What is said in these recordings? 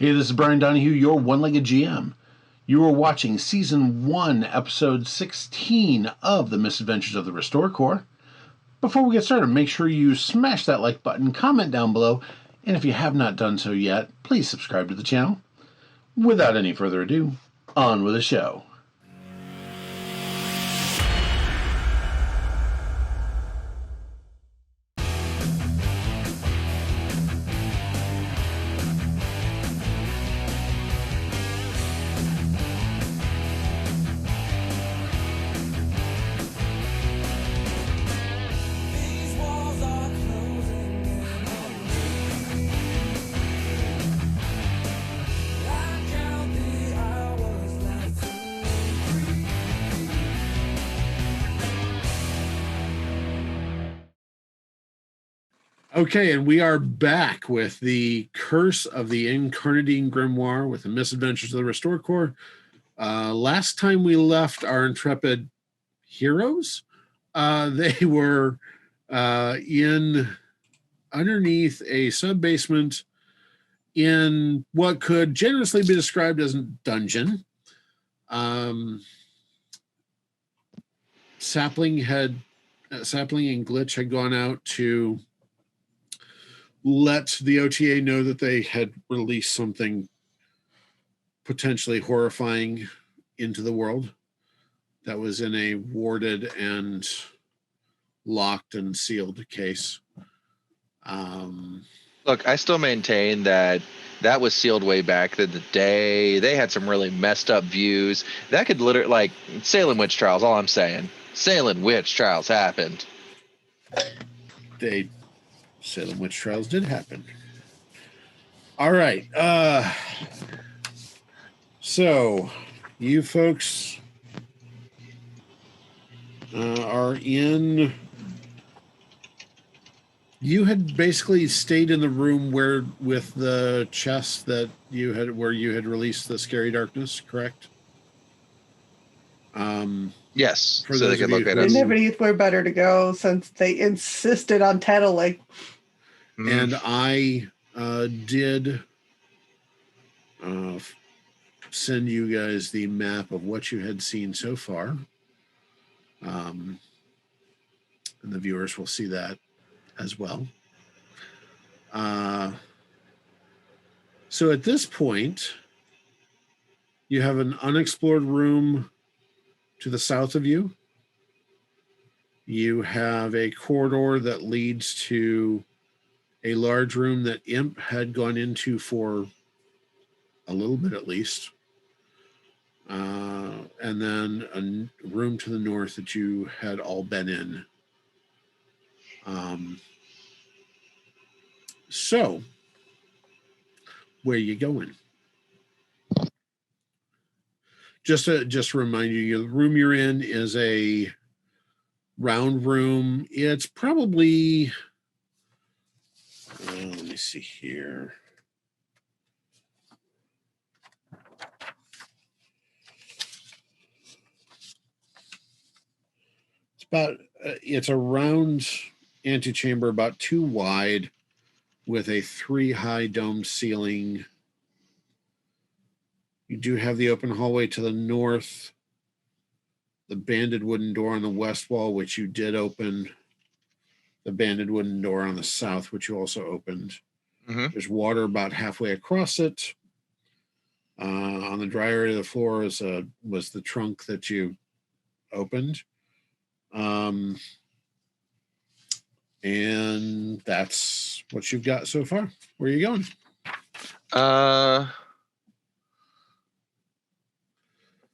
Hey, this is Bryan Donihue, your one-legged GM. You are watching Season 1, Episode 16 of The Misadventures of the Restore Corps. Before we get started, make sure you smash that like button, comment down below, and if you have not done so yet, please subscribe to the channel. Without any further ado, on with the show. Okay, and we are back with the Curse of the Incarnadine Grimoire with the Misadventures of the Restore Corps. Last time we left our intrepid heroes, they were underneath a sub-basement in what could generously be described as a dungeon. Sapling and Glitch had gone out to let the OTA know that they had released something potentially horrifying into the world that was in a warded and locked and sealed case. Look, I still maintain that was sealed way back in the day. They had some really messed up views. That could literally, like, Salem witch trials, all I'm saying. Salem witch trials happened. Salem witch trials did happen. All right. So you folks are in. You had basically stayed in the room with the chest that where you had released the scary darkness, correct? Yes. For so they could look at us. They didn't have anywhere better to go since they insisted on tattling. And I did send you guys the map of what you had seen so far. And the viewers will see that as well. So at this point, you have an unexplored room to the south of you. You have a corridor that leads to a large room that Imp had gone into for a little bit at least. And then a room to the north that you had all been in. So, where are you going? Just to remind you, the room you're in is a round room. It's probably, let me see here. It's a round antechamber, about 2 wide, with a 3 high domed ceiling. You do have the open hallway to the north, the banded wooden door on the west wall, which you did open, the banded wooden door on the south, which you also opened. Mm-hmm. There's water about halfway across it. On the dry area of the floor was the trunk that you opened. And that's what you've got so far. Where are you going?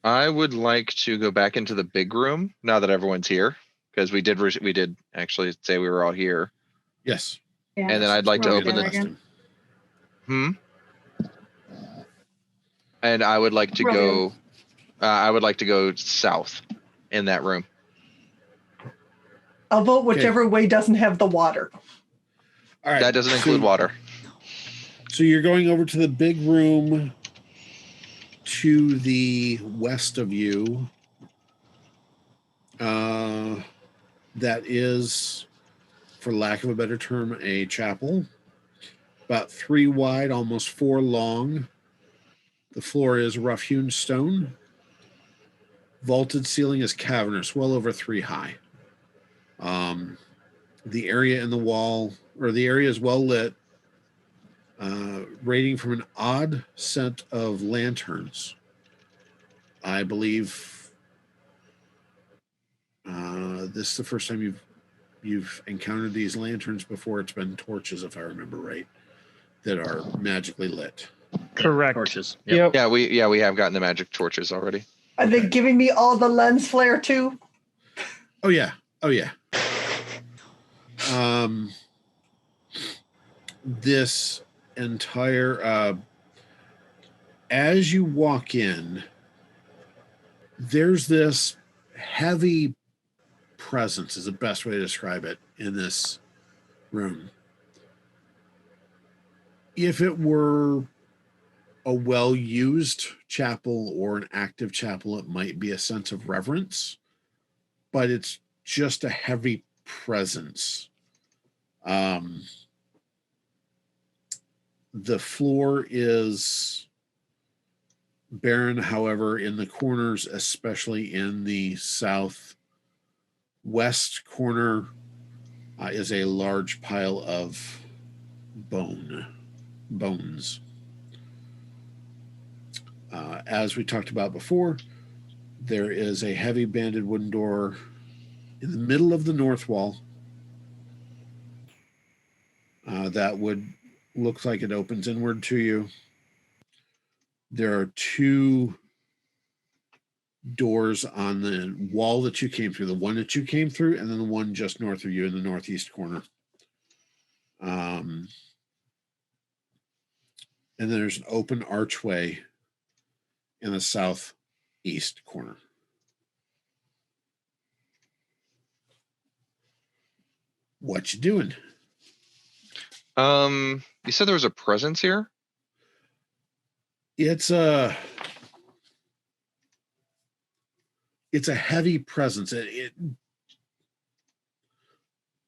I would like to go back into the big room now that everyone's here, because we did actually say we were all here. Yes. Yeah, and then I'd like to open the. And I would like to go. I would like to go south in that room. I'll vote whichever way doesn't have the water. All right. That doesn't include water. So you're going over to the big room to the west of you. That is, for lack of a better term, a chapel. About 3 wide, almost 4 long. The floor is rough-hewn stone. Vaulted ceiling is cavernous, well over 3 high. The area in the wall, or the area is well lit, radiating from an odd set of lanterns. I believe this is the first time you've encountered these lanterns before. It's been torches, if I remember right, that are magically lit. Correct. Torches. Yep. Yeah, we have gotten the magic torches already. Are they giving me all the lens flare too? Oh yeah. This entire as you walk in, there's this heavy presence is the best way to describe it in this room. If it were a well-used chapel or an active chapel, it might be a sense of reverence, but it's just a heavy presence. The floor is barren, however, in the corners, especially in the southwest corner, is a large pile of bones. As we talked about before, there is a heavy banded wooden door in the middle of the north wall that would look like it opens inward to you. There are 2 doors on the wall that you came through, the one that you came through, and then the one just north of you in the northeast corner. And then there's an open archway in the southeast corner. What you doing? You said there was a presence here? It's a heavy presence. It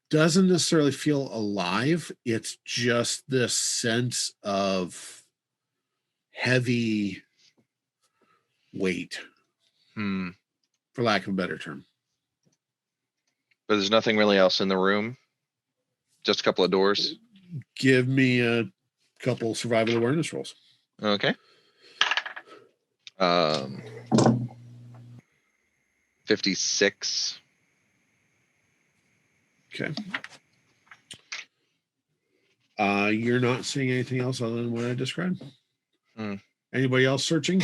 doesn't necessarily feel alive. It's just this sense of heavy weight, for lack of a better term. But there's nothing really else in the room? Just a couple of doors? Give me a couple survival awareness rolls. Okay. 56. Okay. You're not seeing anything else other than what I described? Anybody else searching?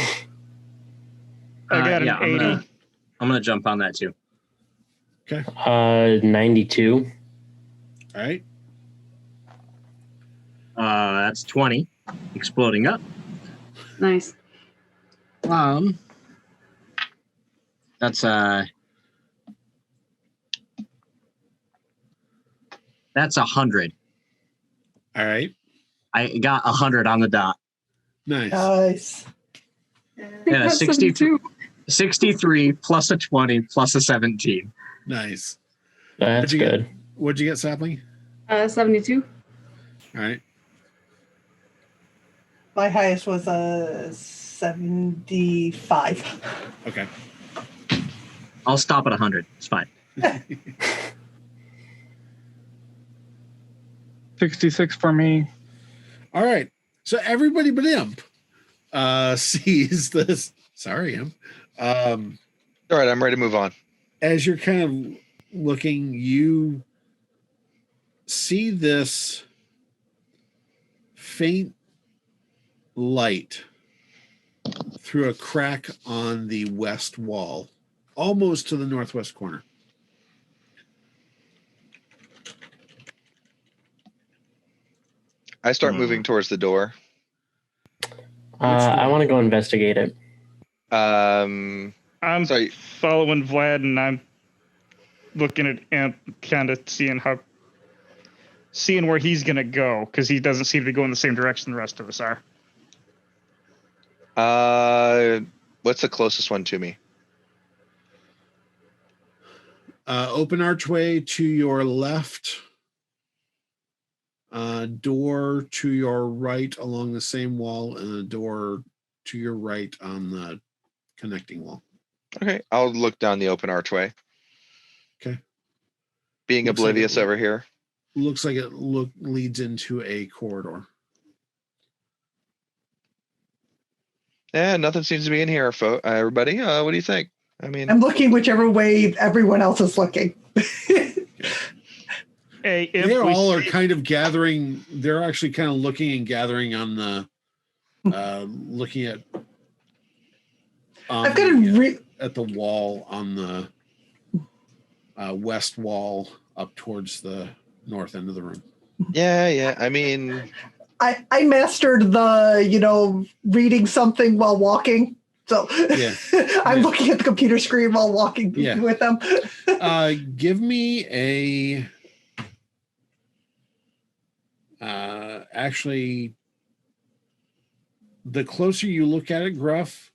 I got an 80. I'm gonna jump on that too. Okay. 92. All right. That's 20. Exploding up. Nice. That's 100. All right. I got 100 on the dot. Nice. Nice. Yeah, 63 plus a 20 plus a 17. Nice. That's good. What'd you get, Sapling? 72. All right. My highest was a 75. Okay. I'll stop at 100. It's fine. 66 for me. All right. So everybody but Imp sees this. Sorry, Imp. All right, I'm ready to move on. As you're kind of looking, you see this faint light through a crack on the west wall, almost to the northwest corner. I start moving towards the door. I want to go investigate it. I'm sorry. Following Vlad, and I'm looking at Imp, kind of seeing where he's gonna go, because he doesn't seem to be going the same direction the rest of us are. What's the closest one to me? Open archway to your left. Door to your right along the same wall, and a door to your right on the connecting wall. Okay, I'll look down the open archway. Okay. Being Looks like oblivious it- over here. Looks like it leads into a corridor. Yeah, nothing seems to be in here, everybody. What do you think? I mean, I'm looking whichever way everyone else is looking. Hey, if They we all are see- kind of gathering. They're actually kind of looking and gathering on the, looking at. I've got to At the wall on the west wall up towards the north end of the room. yeah. I mean, I mastered the, reading something while walking. So Yeah. I'm Yeah. looking at the computer screen while walking Yeah. with them. Give me a. Actually, the closer you look at it, Gruff,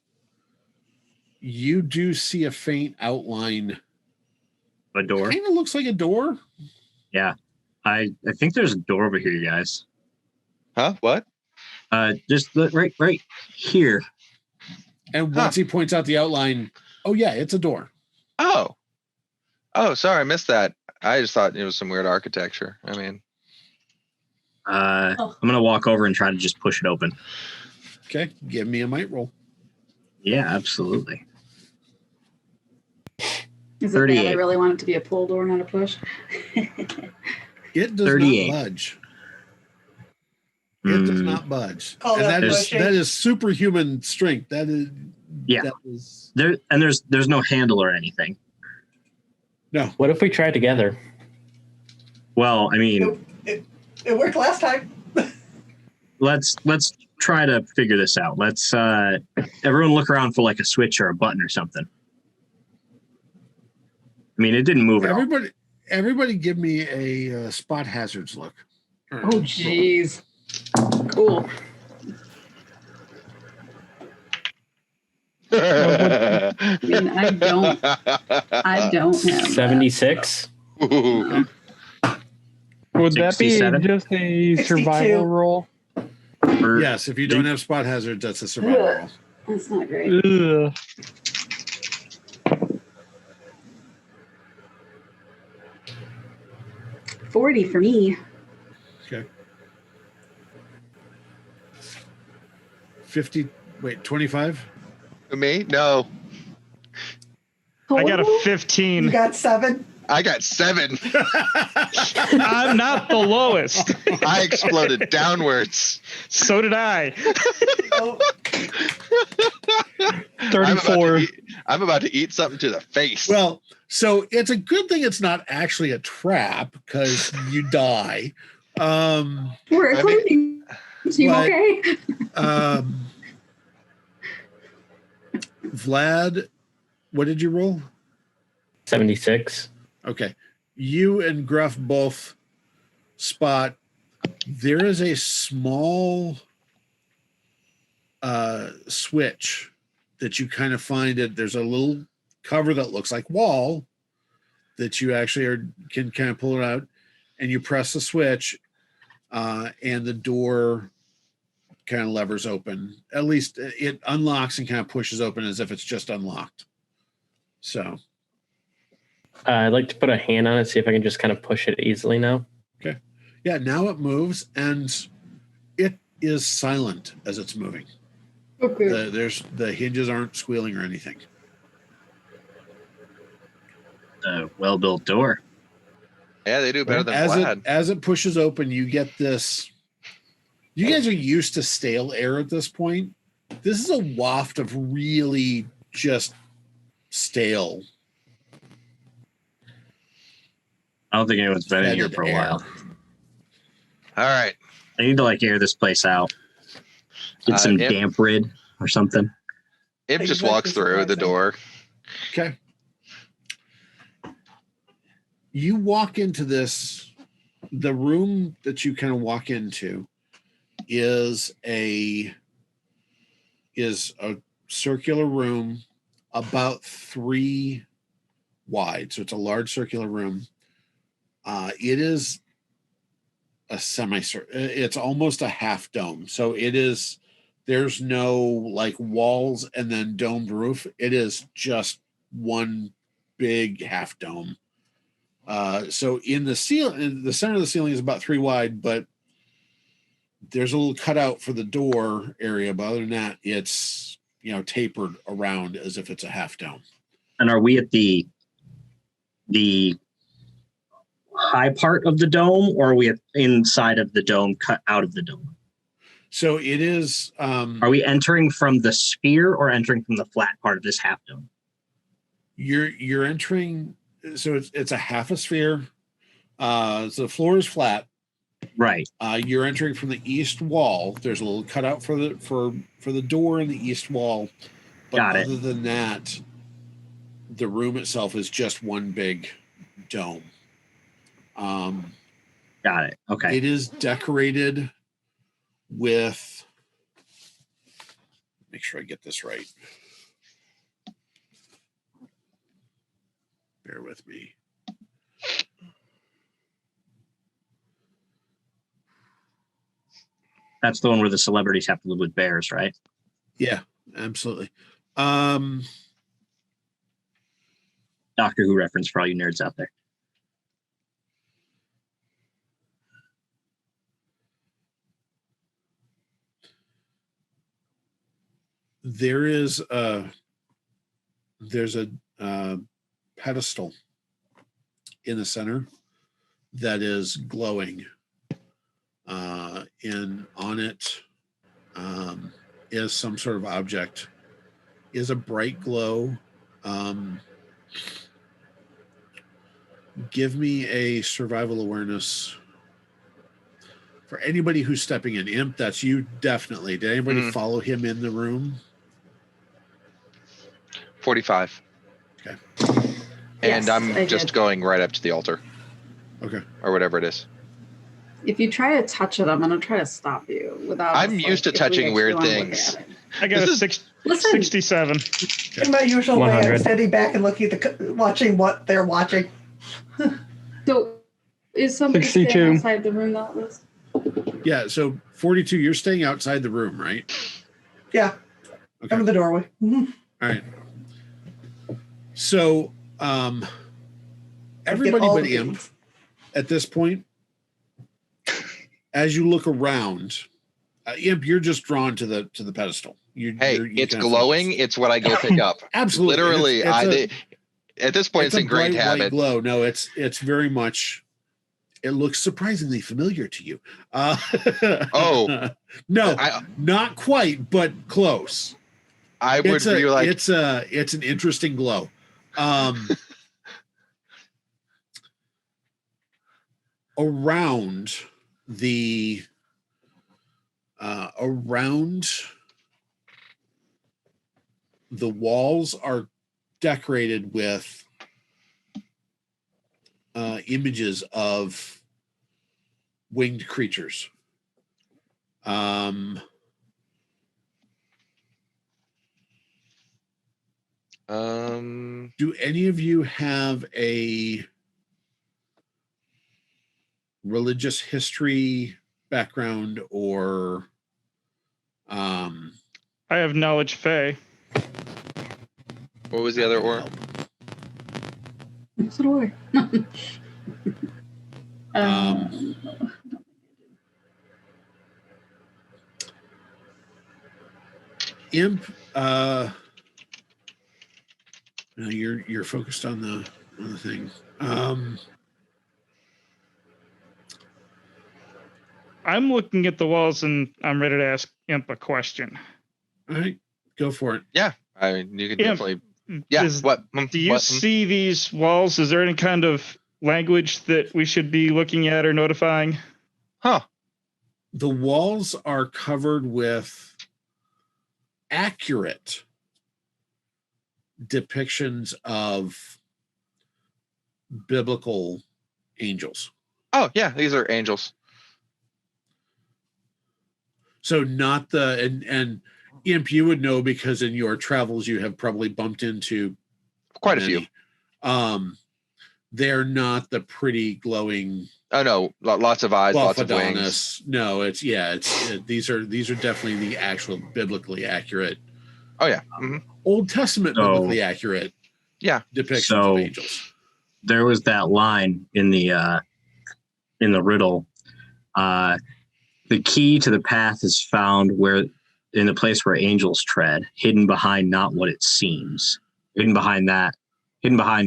you do see a faint outline. A door. Kind of looks like a door. Yeah. I think there's a door over here, you guys. huh? What? Just look right here. And once he points out the outline, oh yeah, it's a door. Oh, sorry, I missed that. I just thought it was some weird architecture. I mean, I'm gonna walk over and try to just push it open. Okay, give me a might roll. Yeah, absolutely. Is it bad? 38. I really want it to be a pull door, not a push. It does 38. not budge. It does Mm, not budge. Call And that that is pushing. that is superhuman strength. That is Yeah. That is there's no handle or anything. no. What if we try together? Well, I mean, It worked last time. let's try to figure this out. Let's everyone look around for like a switch or a button or something. I mean, it didn't move at all. Everybody, give me a spot hazards look. Oh, jeez. Cool. I mean, I don't have 76. Ooh. Would that be 67? just a 62. survival roll? Or- Yes, if you don't have spot hazards, that's a survival roll. That's not great. Ugh. $40 for me. Okay. 50. Wait, 25. Me? No, I got a You 15. got 7. I got 7. I'm not the lowest. I exploded downwards. So did I. Oh, 34. I'm about to eat something to the face. Well, so it's a good thing it's not actually a trap because you die. We're a I mean- cleaning team, but- okay? Vlad, what did you roll? 76. Okay. You and Gruff both spot there is a small switch that you kind of find it. There's a little cover that looks like wall that you actually can kind of pull it out, and you press the switch, and the door kind of levers open. At least it unlocks and kind of pushes open as if it's just unlocked. So I'd like to put a hand on it, see if I can just kind of push it easily now. yeah, now it moves and it is silent as it's moving. Okay. The hinges aren't squealing or anything. A well-built door. yeah, they do better than As Vlad. as it pushes open, you get this. You guys are used to stale air at this point. This is a waft of really just stale. I don't think anyone's been in here fetid for a air. while. All right. I need to like air this place out. Get some Imp- damp rid or something. Imp just Exactly, walks through the surprising. door. Okay. You walk into this. The room that you kind of walk into is a circular room about 3 wide. So it's a large circular room. It is a it's almost a half dome. So it is There's no like walls and then domed roof. It is just one big half dome. So in the center of the ceiling is about 3 wide, but there's a little cutout for the door area. But other than that, it's tapered around as if it's a half dome. And are we at the high part of the dome, or are we inside of the dome, cut out of the dome? So it is. Are we entering from the sphere or entering from the flat part of this half dome? You're entering. So it's a half a sphere. So the floor is flat. Right. You're entering from the east wall. There's a little cutout for the door in the east wall. But Got it. other than that, the room itself is just one big dome. Got it. Okay. It is decorated with. Make sure I get this right. Bear with me. That's the one where the celebrities have to live with bears, right? Yeah, absolutely. Doctor Who reference for all you nerds out there. There's a pedestal in the center that is glowing, and on it is some sort of object, is a bright glow. Give me a survival awareness for anybody who's stepping in. Imp, that's you definitely. Did anybody follow him in the room? 45. Okay. And Yes, I'm I just did. going right up to the altar. Okay. Or whatever it is. If you try to touch it, I'm gonna try to stop you without. I'm used to if we touching actually weird wanna look things. at it. I got This a is- Listen, 67. In my usual way, I'm 100. standing back and looking at watching what they're watching. so is somebody 62. staying outside the room that was? Yeah, so 42, you're staying outside the room, right? Yeah, Okay. I'm in the doorway. Mhm. All right. So, everybody all but the Imp things. at this point, as you look around, Imp, you're just drawn to the pedestal. Hey, you're it's kind of glowing. focused. It's what I go pick up. Absolutely. Literally, It's at this point, it's a ingrained bright white habit. glow. No, it's very much. It looks surprisingly familiar to you. Oh. No, I not quite, but close. would be like, it's an interesting glow. Around the walls are decorated with images of winged creatures. Do any of you have a religious history background or I have knowledge Fae. what was the other or? What's the door? Imp, no, you're focused on the thing. I'm looking at the walls and I'm ready to ask Imp a question. All right, go for it. Yeah, I mean, you could Yeah. definitely. Yeah. What? Do you see these walls? Is there any kind of language that we should be looking at or notifying? Huh. The walls are covered with accurate depictions of biblical angels. Oh yeah, these are angels. So not and Imp, you would know because in your travels you have probably bumped into Quite a few. many. They're not the pretty glowing Oh no, lots of eyes, lots of wings. Adonis. No, these are definitely the actual biblically accurate. Oh yeah. Old Testament biblically accurate. Yeah. Depictions of angels. There was that line in the riddle. The key to the path is found in the place where angels tread, hidden behind not what it seems. Hidden behind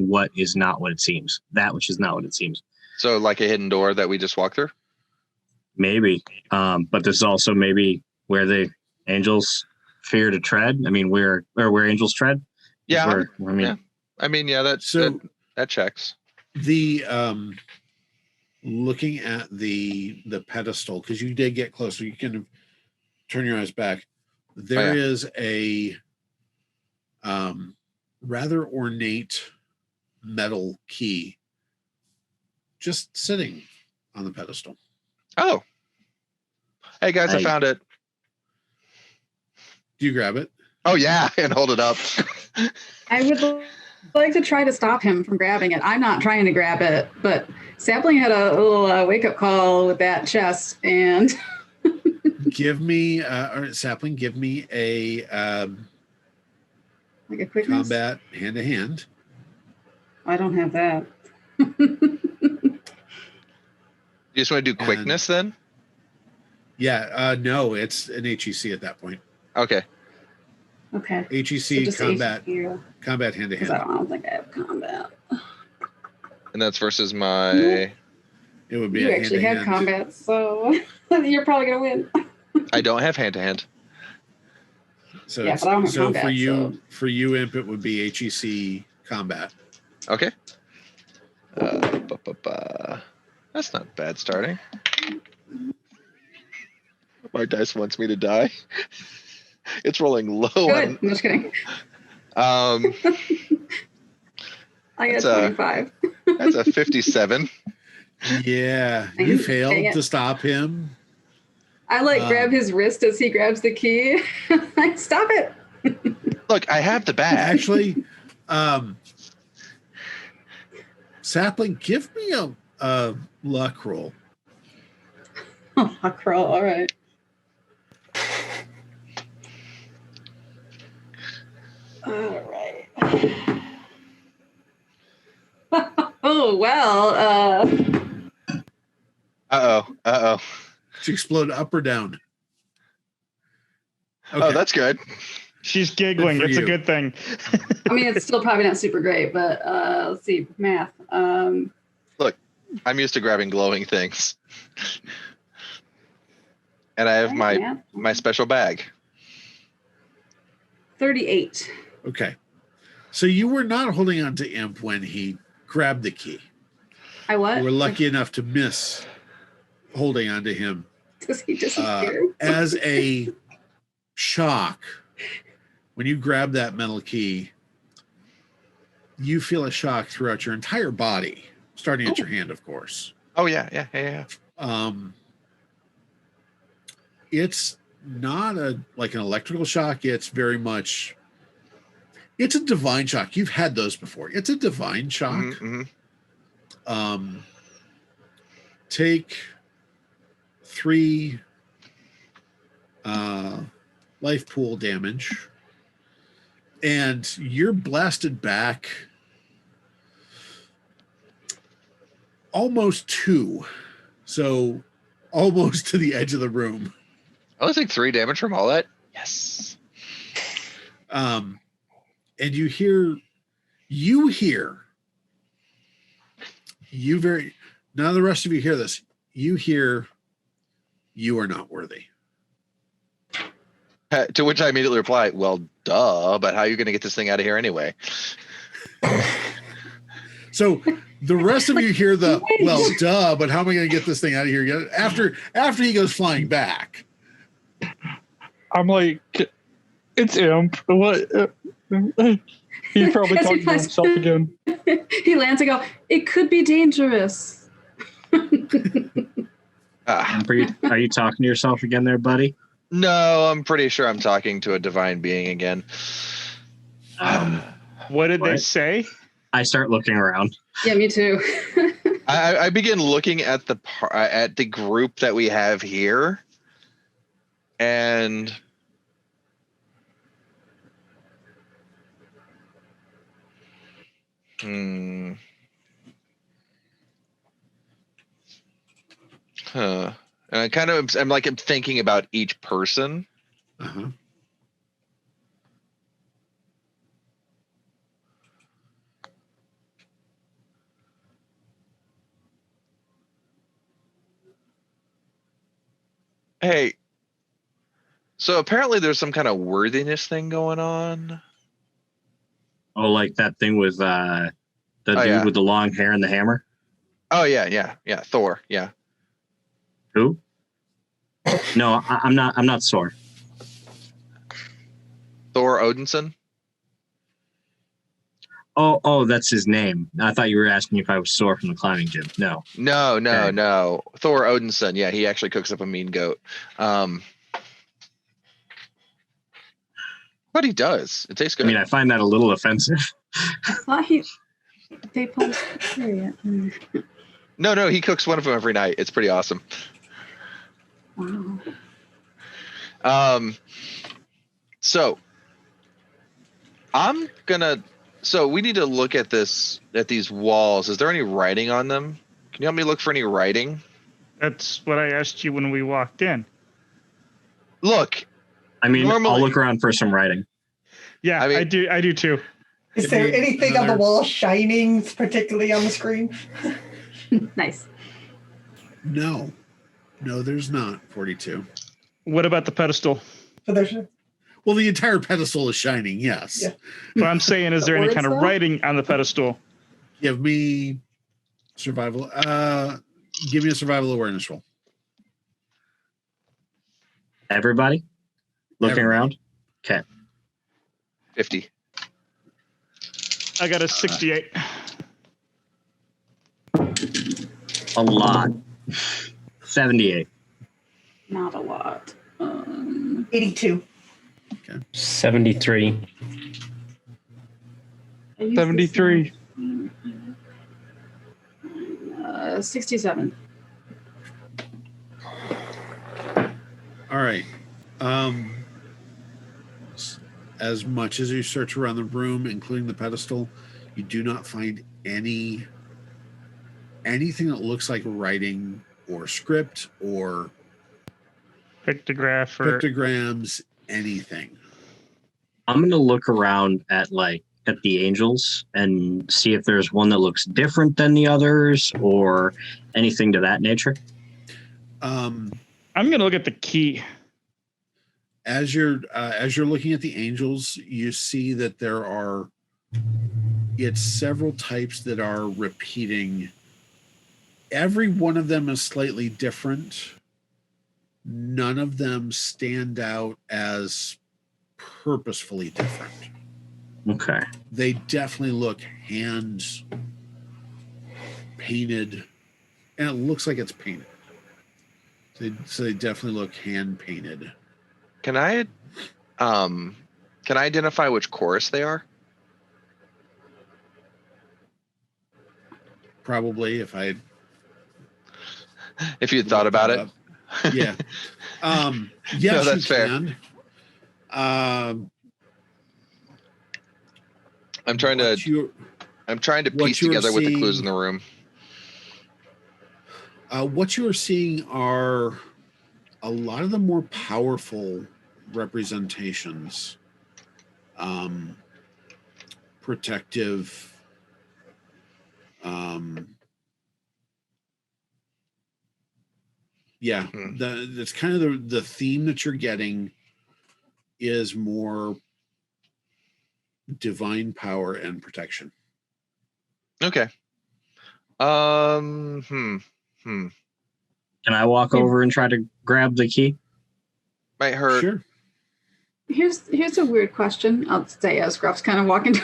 what is not what it seems. That which is not what it seems. So like a hidden door that we just walked through? Maybe. But this is also maybe where the angels fear to tread. I mean, where angels tread. Yeah. That checks. The looking at the pedestal, because you did get close, so you can turn your eyes back. There is a rather ornate metal key just sitting on the pedestal. Oh. Hey guys, I found it. Do you grab it? Oh yeah, and hold it up. I would like to try to stop him from grabbing it. I'm not trying to grab it, but Sapling had a little wake-up call with that chest, and Sapling, give me a like a quickness? Combat hand-to-hand. I don't have that. You just want to do quickness then? Yeah, no, it's an HEC at that point. Okay. HEC so combat hand-to-hand. I don't think I have combat. And that's versus my... It would be you actually have combat, so you're probably going to win. I don't have hand-to-hand. So, but I don't have combat, for you, Imp, it would be HEC combat. Okay. That's not bad starting. My dice wants me to die. It's rolling low. Good. I'm just kidding. I got 25. That's a 57. Yeah, you failed to stop him. I grab his wrist as he grabs the key. Stop it. Look, I have the bag. Actually, Sapling, give me a luck roll. Luck roll, all right. All right. Oh, well. Uh-oh. Did you explode up or down? Okay. Oh, that's good. She's giggling. It's a good thing. I mean, it's still probably not super great, but let's see. Math. Look, I'm used to grabbing glowing things. And I have my special bag. 38. Okay. So you were not holding on to Imp when he grabbed the key. I what? You were lucky enough to miss holding on to him. Does he disappear? As a shock, when you grab that metal key, you feel a shock throughout your entire body, starting at your hand, of course. Oh, yeah. It's not like an electrical shock. It's very much... It's a divine shock. You've had those before. It's a divine shock. Mm-hmm. Take 3 life pool damage, and you're blasted back almost 2. So almost to the edge of the room. I only take 3 damage from all that. Yes. And you hear none of the rest of you hear this. You hear, "You are not worthy." To which I immediately reply, "Well, duh, but how are you going to get this thing out of here anyway?" So the rest of you hear the, "Well, duh, but how am I going to get this thing out of here?" After he goes flying back. I'm like, it's Imp. What? He's probably talking to himself again. He lands and go, "It could be dangerous." Are you talking to yourself again there, buddy? No, I'm pretty sure I'm talking to a divine being again. What did they say? I start looking around. Yeah, me too. I begin looking at the group that we have here, and and I'm thinking about each person. Uh-huh. Hey, so apparently there's some kind of worthiness thing going on. Oh, like that thing with the dude yeah. with the long hair and the hammer? Oh yeah, Thor, yeah. Who? No, I'm not Sor. Thor Odinson? Oh, that's his name. I thought you were asking if I was Sor from the climbing gym. No. No. Okay. Thor Odinson. Yeah, he actually cooks up a mean goat. But he does. It tastes good. I mean, I find that a little offensive. I thought they pulled chariot. No, he cooks one of them every night. It's pretty awesome. Wow. So we need to look at these walls. Is there any writing on them? Can you help me look for any writing? That's what I asked you when we walked in. Look. I mean, I'll look around for some writing. Yeah, I do too. Is there anything on the wall shining, particularly on the screen? Nice. No, there's not. 42. What about the pedestal? Well, the entire pedestal is shining. Yes. Yeah. But I'm saying, is there any kind of writing on the pedestal? Give me survival. Give me a survival awareness roll. Everybody looking around. Okay. 50. I got a 68. A lot. 78. Not a lot. 82. Okay. 73. 73. 67. All right. As much as you search around the room, including the pedestal, you do not find anything that looks like writing or script or pictograms, anything. I'm going to look around at the angels and see if there's one that looks different than the others or anything to that nature. I'm going to look at the key. As you're looking at the angels, you see that it's several types that are repeating. Every one of them is slightly different. None of them stand out as purposefully different. Okay. They definitely look hand painted, and it looks like it's painted. So they definitely look hand painted. Can I identify which chorus they are? Probably if you had thought about it. Yeah. Yes, no, that's fair. I'm trying to piece together what the clues in the room. What you are seeing are a lot of the more powerful representations, protective, that's kind of the theme that you're getting is more divine power and protection. Okay. Can I walk over and try to grab the key? Might hurt. Sure. Here's a weird question. I'll say as Gruff's kind of walking.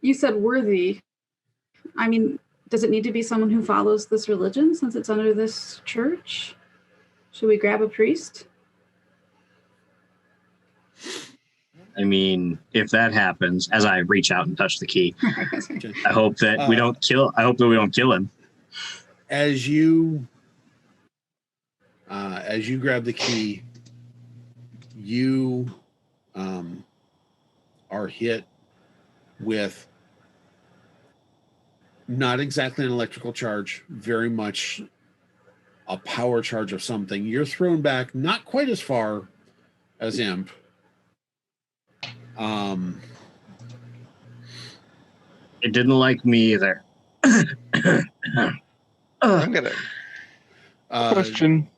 You said worthy. I mean, does it need to be someone who follows this religion since it's under this church? Should we grab a priest? I mean, if that happens, as I reach out and touch the key, Okay. I hope that we don't kill. I hope that we don't kill him. As you grab the key, you are hit with not exactly an electrical charge, very much a power charge of something. You're thrown back not quite as far as Imp. It didn't like me either. I'm gonna. Question.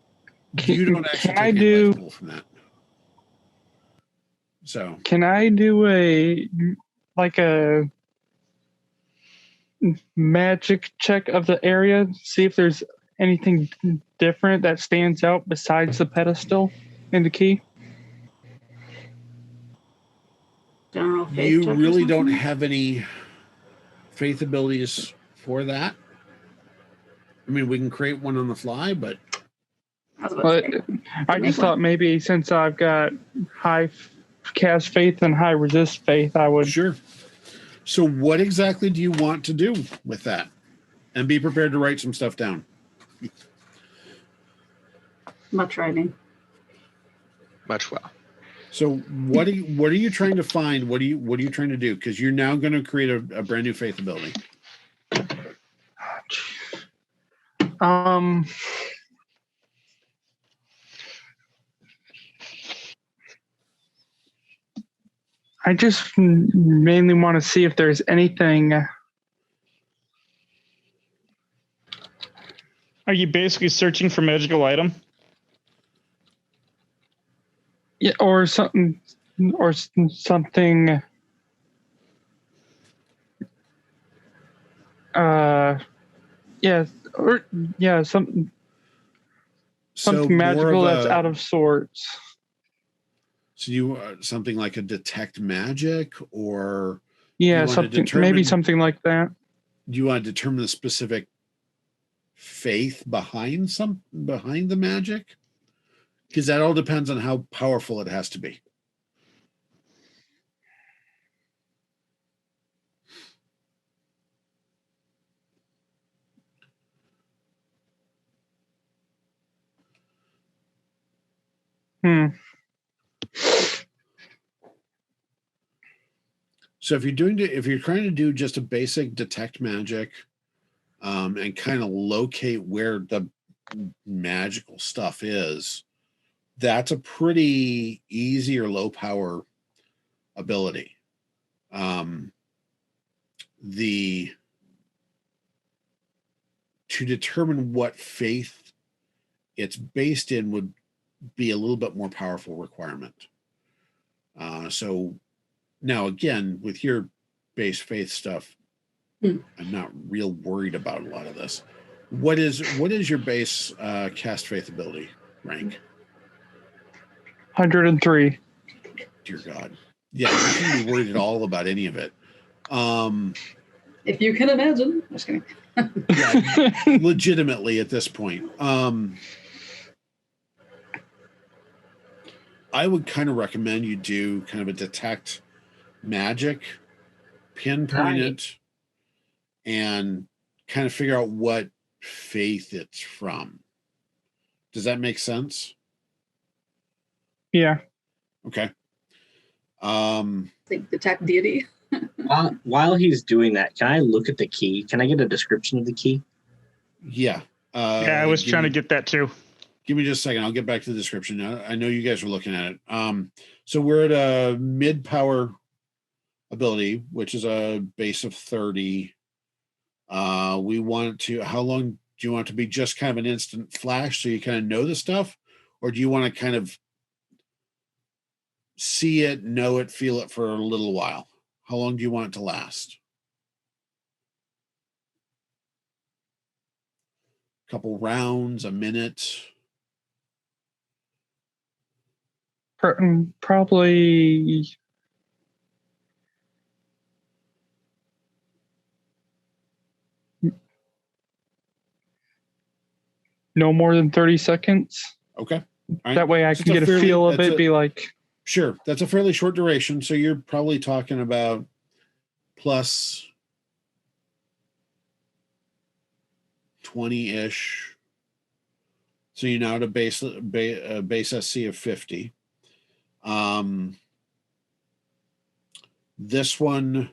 You don't actually Can I take any do? life pool from that. So Can I do a magic check of the area? See if there's anything different that stands out besides the pedestal and the key. General faith you check or really don't something? have any faith abilities for that. I mean, we can create one on the fly, but I was about But to say. I just thought maybe since I've got high cast faith and high resist faith, I would. sure. So what exactly do you want to do with that? And be prepared to write some stuff down. Much writing. Much well. So what are you trying to find? What are you trying to do? Because you're now going to create a brand new faith ability. I just mainly want to see if there's anything. Are you basically searching for magical item? Yeah, or something, yeah, or yeah, something So magical more of that's out of sorts. So you something like a detect magic, or Yeah, you wanna something determine- maybe something like that. do you want to determine the specific faith behind the magic? Because that all depends on how powerful it has to be. So if you're trying to do just a basic detect magic, and kind of locate where the magical stuff is, that's a pretty easy or low power ability. To determine what faith it's based in would be a little bit more powerful requirement. So now again, with your base faith stuff, I'm not real worried about a lot of this. What is your base cast faith ability rank? 103. Dear God. Yeah, you shouldn't be worried at all about any of it. If you can imagine. I'm just kidding. Yeah, legitimately at this point. I would kind of recommend you do kind of a detect magic, pinpoint it, and kind of figure out what faith it's from. Does that make sense? Yeah. Okay. Like detect deity. While he's doing that, can I look at the key? Can I get a description of the key? Yeah. Yeah, I was trying to get that too. Give me just a second. I'll get back to the description. I know you guys are looking at it. So we're at a mid-power ability, which is a base of 30. We want to, how long do you want it to be? Just kind of an instant flash so you kind of know the stuff? Or do you want to kind of see it, know it, feel it for a little while? How long do you want it to last? A couple rounds, a minute? Probably no more than 30 seconds. Okay. All right. That way I Just can get a fairly- feel of that's it, be like, Sure, that's a fairly short duration, so you're probably talking about plus 20-ish. So you're now at a base SC of 50. This one,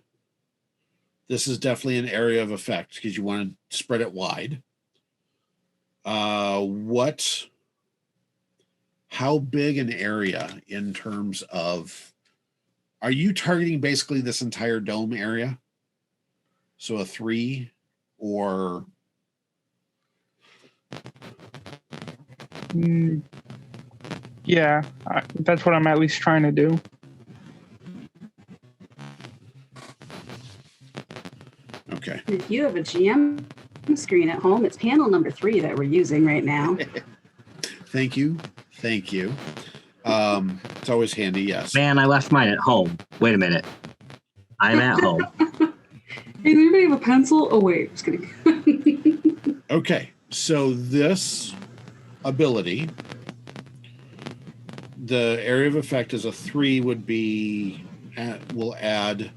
this is definitely an area of effect because you want to spread it wide. How big an area in terms of, are you targeting basically this entire dome area? So a 3 or? Yeah, that's what I'm at least trying to do. Okay. If you have a GM screen at home, it's panel number 3 that we're using right now. Thank you. It's always handy, yes. Man, I left mine at home. Wait a minute. I'm at home. Hey, does anybody have a pencil? Oh, wait, just kidding. Okay, so this ability, the area of effect is a 3 would be, will add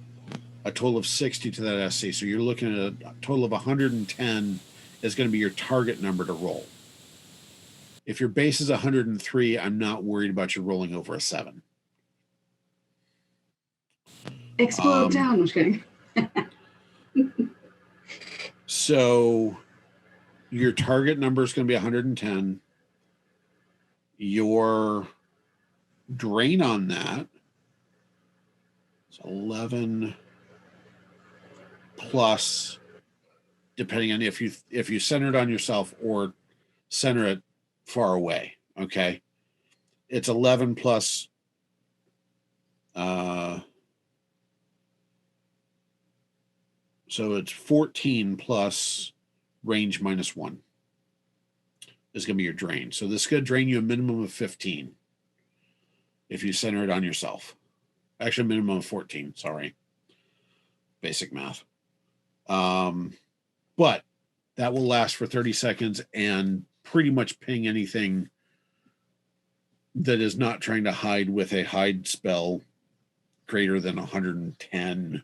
a total of 60 to that SC. So you're looking at a total of 110 is going to be your target number to roll. If your base is 103, I'm not worried about you rolling over a 7. Explode down. I'm just kidding. So your target number is going to be 110. Your drain on that is 11 plus, depending on if you center it on yourself or center it far away. Okay, it's 11 plus so it's 14 plus range minus 1 is going to be your drain. So this is going to drain you a minimum of 15 if you center it on yourself. Actually, a minimum of 14. Sorry, basic math. But that will last for 30 seconds and pretty much ping anything that is not trying to hide with a hide spell greater than 110.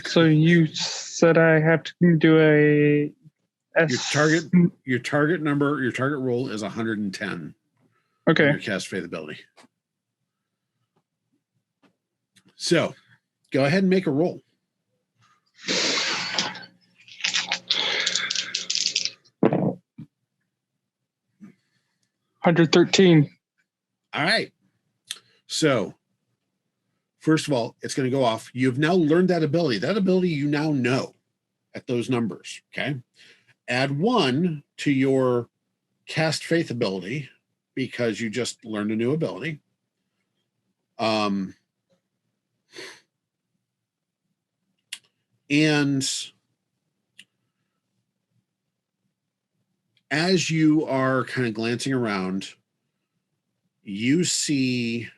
So you said I have to do a your target number, your target roll is 110. Okay. Your cast faith ability. So go ahead and make a roll. $113. All right. So first of all, it's going to go off. You've now learned that ability. That ability you now know at those numbers. Okay. Add 1 to your cast faith ability because you just learned a new ability. And as you are kind of glancing around, you see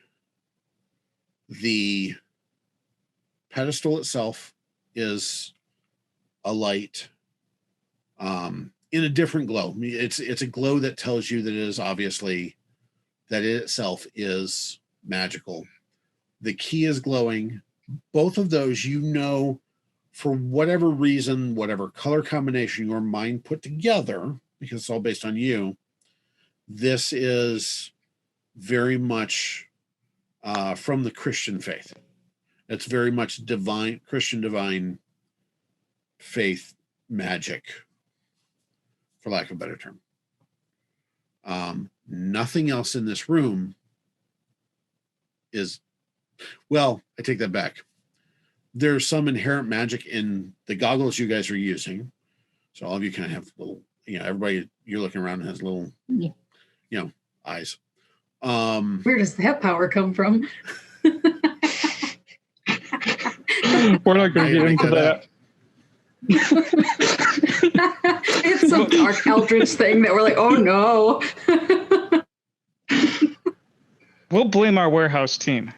the pedestal itself is a light in a different glow. It's a glow that tells you that it is obviously, that it itself is magical. The key is glowing. Both of those, you know, for whatever reason, whatever color combination your mind put together, because it's all based on you, this is very much from the Christian faith. It's very much divine, Christian divine faith magic, for lack of a better term. Nothing else in this room is, well, I take that back. There's some inherent magic in the goggles you guys are using. So all of you kind of have little, you know, everybody you're looking around has little, you know, eyes. Where does that power come from? We're not going to get into that. It's some dark eldritch thing that we're like, oh no. We'll blame our warehouse team.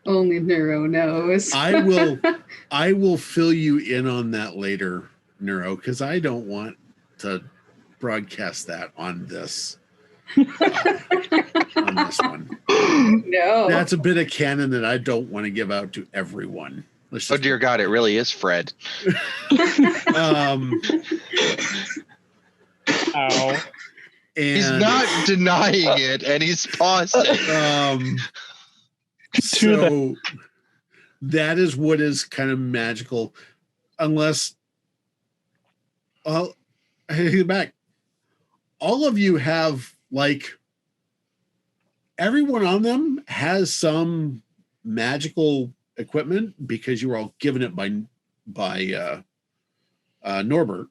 Only Neuro knows. I will fill you in on that later, Neuro, because I don't want to broadcast that on this. on this one. No. That's a bit of canon that I don't want to give out to everyone. Let's Oh just, dear God, it really is Fred. Ow. He's and, not denying it, and he's pausing. So that is what is kind of magical, unless I take it back. All of you have everyone on them has some magical equipment because you were all given it by Norbert.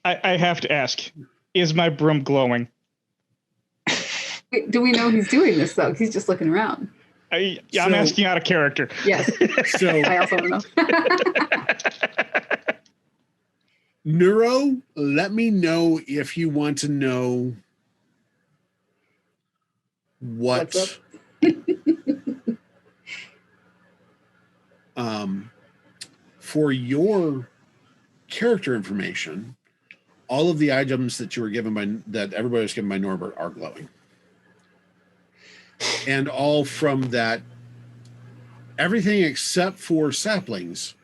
I have to ask, is my broom glowing? Wait, do we know he's doing this though? He's just looking around. I'm So- asking out of character. Yes. So I also don't know. Neuro, let me know if you want to know What's up? For your character information, all of the items that you were given that everybody was given by Norbert are glowing. And all from that, everything except for saplings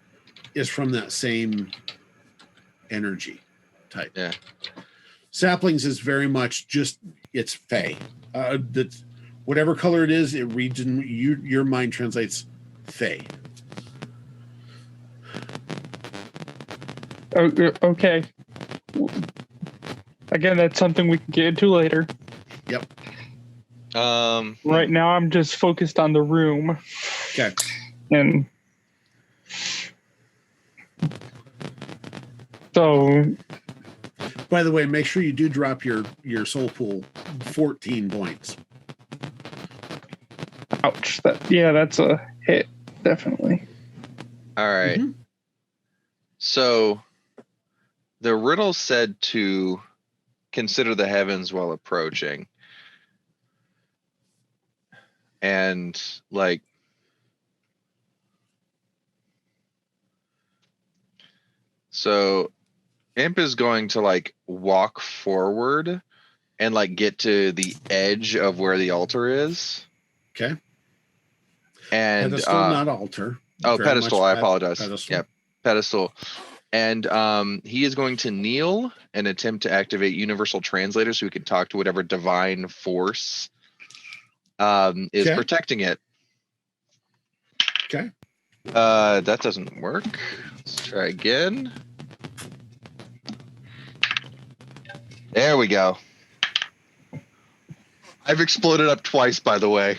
is from that same energy type. Yeah. Saplings is very much just, it's fey. That's whatever color it is, it reads in your mind translates fey. Okay. Again, that's something we can get into later. Yep. Right now, I'm just focused on the room. Okay. And so, By the way, make sure you do drop your soul pool 14 points. ouch. That's a hit, definitely. All right. Mhm. So the riddle said to consider the heavens while approaching. And so Imp is going to walk forward and get to the edge of where the altar is. Okay. And Pedestal, not altar. oh, Very pedestal. much I apologize. pedestal. Yep, pedestal. And he is going to kneel and attempt to activate Universal Translator so he can talk to whatever divine force is Okay. protecting it. Okay. That doesn't work. Let's try again. There we go. I've exploded up twice, by the way.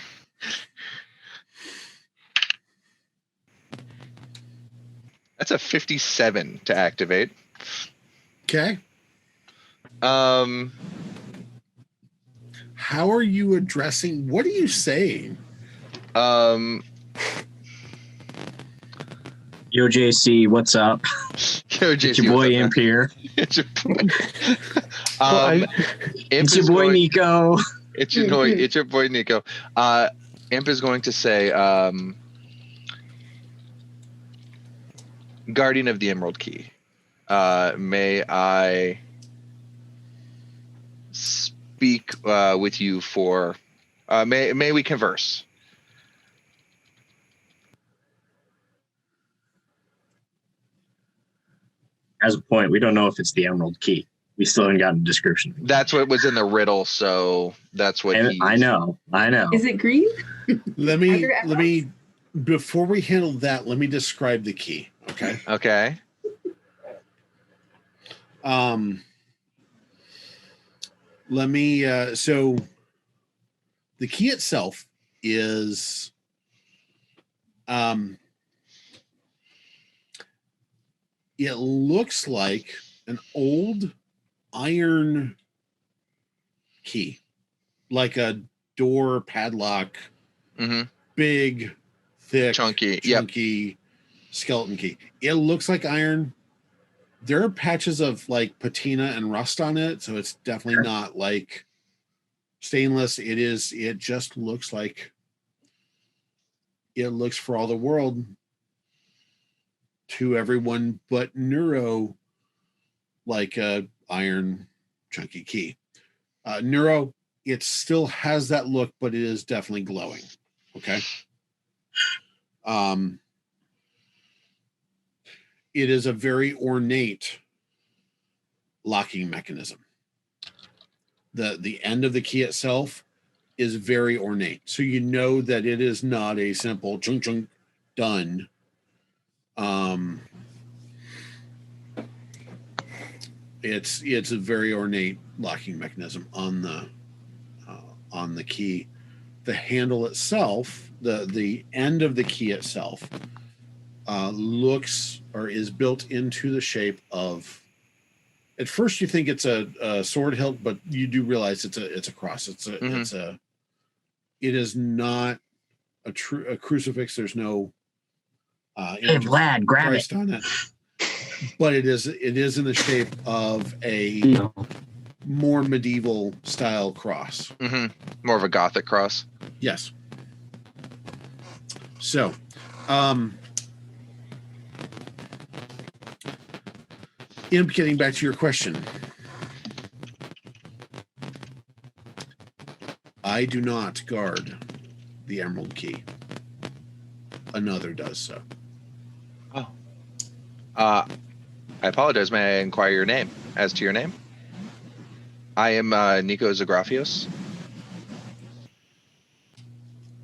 That's a 57 to activate. Okay. Um, How are you addressing? What are you saying? Yo, JC, what's up? Yo, It's JC, your boy what's up, Imp here. man? It's your boy. Imp It's your is boy going- Nico. It's your boy Nico. Imp is going to say, Guardian of the Emerald Key. May I speak with you for? May we converse? As a point, we don't know if it's the Emerald Key. We still haven't gotten a description. That's what was in the riddle, so that's what And he. I know. Is it green? Let Are there me before we handle that, let me describe the key. Okay. Okay. Let me so the key itself is it looks like an old iron key, like a door padlock, Mm-hmm. big, thick, Chunky. Yep. skeleton key. It looks like iron. There are patches of patina and rust on it, so it's definitely not like stainless. It just looks like it looks for all the world to everyone but Neuro like a iron chunky key. Neuro, it still has that look, but it is definitely glowing. Okay. It is a very ornate locking mechanism. The end of the key itself is very ornate. So you know that it is not a simple chunk chunk done. It's a very ornate locking mechanism on the key. The handle itself, the end of the key itself, looks or is built into the shape of. At first, you think it's a sword hilt, but you do realize it's a cross. It is not a crucifix. There's no Hey, Vlad, grab Christ it. on it. But it is in the shape of a more medieval style cross. Mm-hmm. More of a Gothic cross. Yes. So, Imp, getting back to your question. I do not guard the emerald key. Another does so. Oh. I apologize. May I inquire your name? As to your name? I am Nico Zagrafios.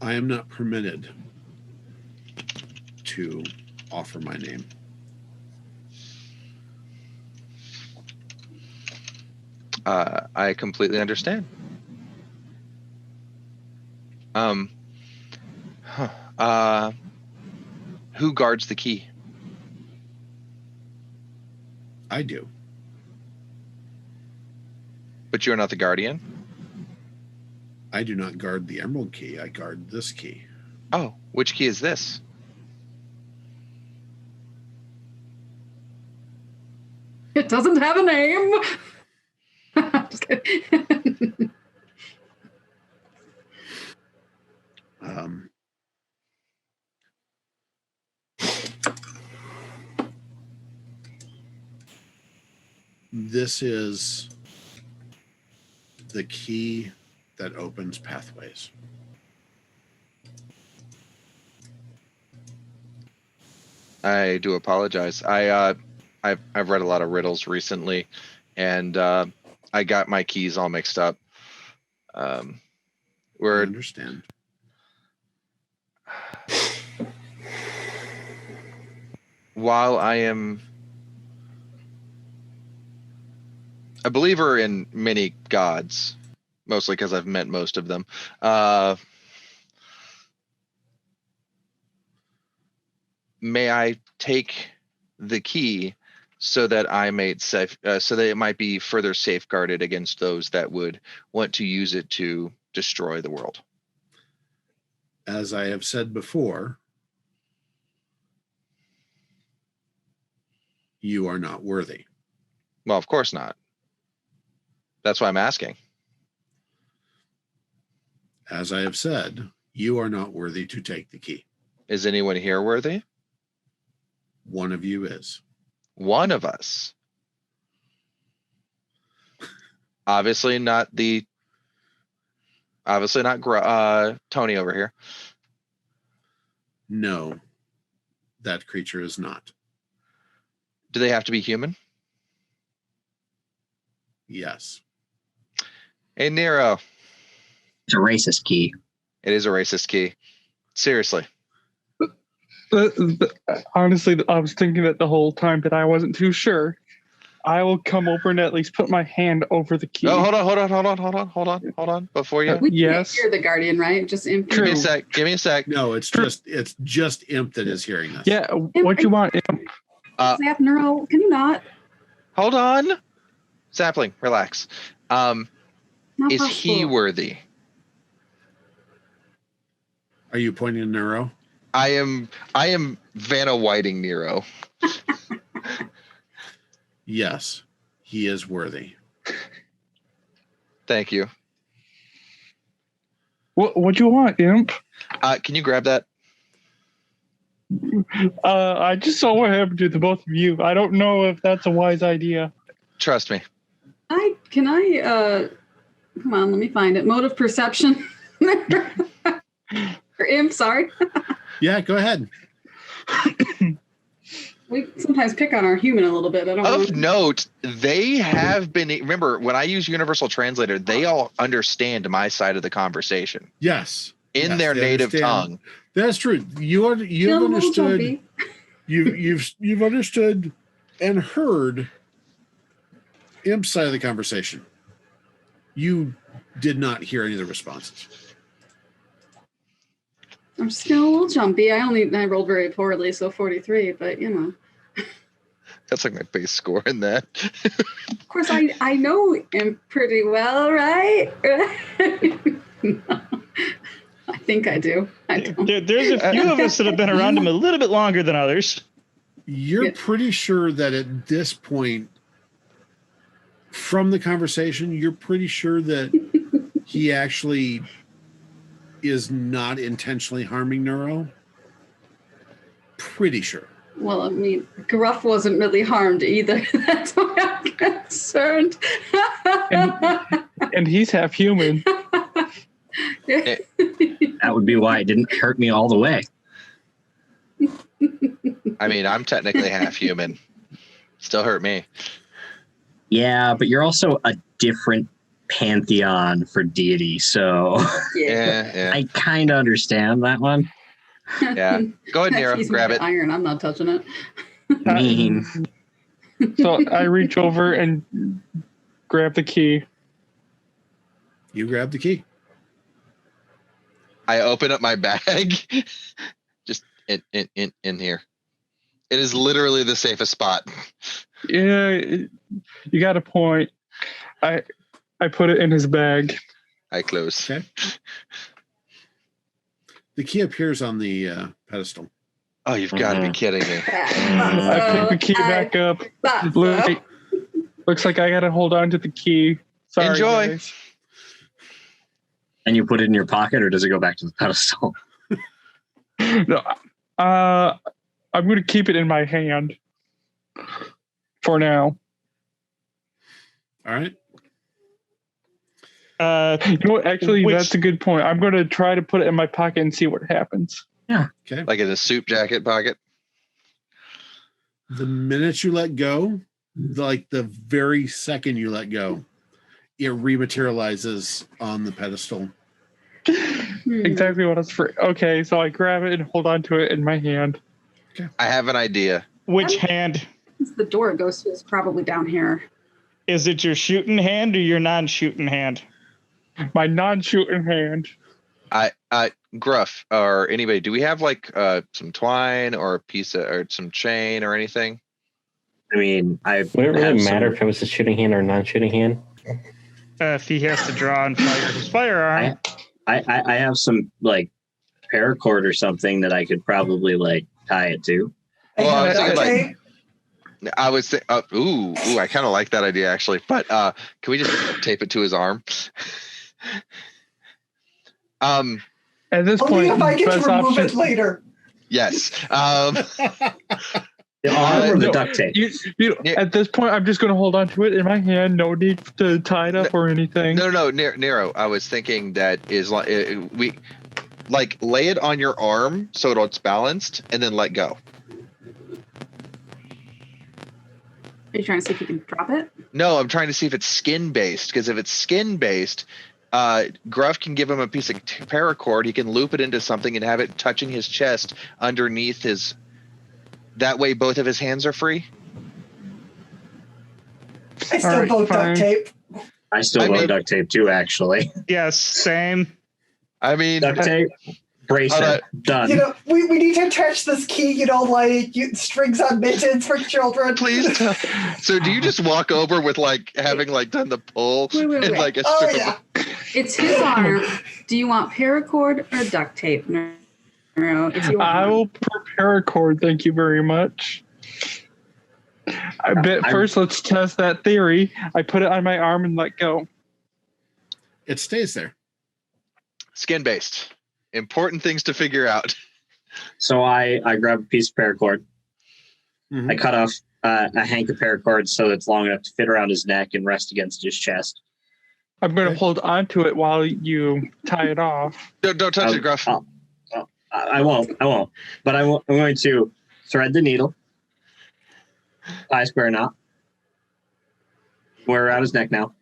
I am not permitted to offer my name. I completely understand. Who guards the key? I do. But you're not the guardian? I do not guard the emerald key. I guard this key. Oh, which key is this? It doesn't have a name. Just kidding. This is the key that opens pathways. I do apologize. I've read a lot of riddles recently, and I got my keys all mixed up. I understand. While I am a believer in many gods, mostly because I've met most of them, may I take the key so that I may so that it might be further safeguarded against those that would want to use it to destroy the world? As I have said before, you are not worthy. Well, of course not. That's why I'm asking. As I have said, you are not worthy to take the key. Is anyone here worthy? One of you is. One of us. Obviously not Tony over here. No, that creature is not. Do they have to be human? Yes. Hey, Neuro. It's a racist key. It is a racist key. Seriously. Honestly, I was thinking that the whole time, but I wasn't too sure. I will come over and at least put my hand over the key. Oh, hold on. Before you. We Yes. can't hear the guardian, right? Just in. Give me a sec. No, it's just Imp that is hearing this. Yeah, what you want? Zap Neuro, can you not? Hold on. Sapling, relax. Not Is possible. he worthy? Are you pointing to Neuro? I am Vanna Whiting Nero. Yes, he is worthy. Thank you. What you want, Imp? Can you grab that? I just saw what happened to the both of you. I don't know if that's a wise idea. Trust me. Come on, let me find it. Mode of perception. Or imp, sorry. Yeah, go ahead. We sometimes pick on our human a little bit. I don't Of know. note, they have been. Remember, when I use Universal Translator, they all understand my side of the conversation Yes. in Yes, their they native understand. tongue. That's true. You've Feel a little understood. jumpy. You've understood and heard Imp's side of the conversation. You did not hear any of the responses. I'm just getting a little jumpy. I rolled very poorly, so 43, but you know. That's like my base score in that. Of course, I know him pretty well, right? No, I think I do. I don't. There's a few of us that have been around him a little bit longer than others. You're pretty sure that at this point, from the conversation, you're pretty sure that he actually is not intentionally harming Neuro. Pretty sure. Well, I mean, Gruff wasn't really harmed either. That's why I'm concerned. And he's half human. That would be why it didn't hurt me all the way. I mean, I'm technically half human. Still hurt me. Yeah, but you're also a different pantheon for deity, so Yeah. I kind of understand that one. Yeah. Go ahead, Nero. He's Grab made it. of iron. I'm not touching it. Mean. So I reach over and grab the key. You grab the key. I open up my bag. Just in here. It is literally the safest spot. Yeah, you got a point. I put it in his bag. I close. Okay. The key appears on the pedestal. Oh, you've got to be kidding me. I pick the key back up. Looks like I got to hold on to the key. Sorry, Enjoy. guys. And you put it in your pocket, or does it go back to the pedestal? No, I'm going to keep it in my hand for now. All right. You know what? Actually, Which- that's a good point. I'm going to try to put it in my pocket and see what happens. Okay. Like in a soup jacket pocket. The minute you let go, like the very second you let go, it rematerializes on the pedestal. Exactly what I was for. Okay, so I grab it and hold on to it in my hand. I have an idea. Which hand? The door it goes to is probably down here. Is it your shooting hand or your non-shooting hand? My non-shooting hand. Gruff or anybody, do we have like some twine or a piece of or some chain or anything? I mean, Would it really matter if it was a shooting hand or a non-shooting hand? If he has to draw and fire his firearm. I have some like paracord or something that I could probably like tie it to. Well, I was thinking Okay. like I was ooh, I kind of like that idea actually. But can we just tape it to his arm? At this Only point, if I get to best remove option. it later. Yes. The arm or the no, duct tape? At this point, I'm just going to hold on to it in my hand. No need to tie it up or anything. No, Nero. I was thinking that is like we like lay it on your arm so it's balanced, and then let go. Are you trying to see if you can drop it? No, I'm trying to see if it's skin based. Because if it's skin based, Gruff can give him a piece of paracord. He can loop it into something and have it touching his chest underneath his. That way, both of his hands are free. I still Alright, vote fine. duct tape. I still I love mean- duct tape too, actually. Yes, same. I mean, Duct tape, bracelet, done. You know, we need to attach this key, like strings on mittens for children. please. So, do you just walk over with like having like done the pull Wait, and wait. like a Oh, strip yeah. It's his arm. Do you want paracord or duct tape? No. It's your I arm. will prepare a cord. Thank you very much. First, let's test that theory. I put it on my arm and let go. It stays there. skin based. Important things to figure out. So I grab a piece of paracord. Mhm. I cut off a hank of paracord so it's long enough to fit around his neck and rest against his chest. I'm going to hold on to it while you tie it off. Don't touch it, Gruff. I won't. But I'm going to thread the needle, tie a square knot, wear around his neck now.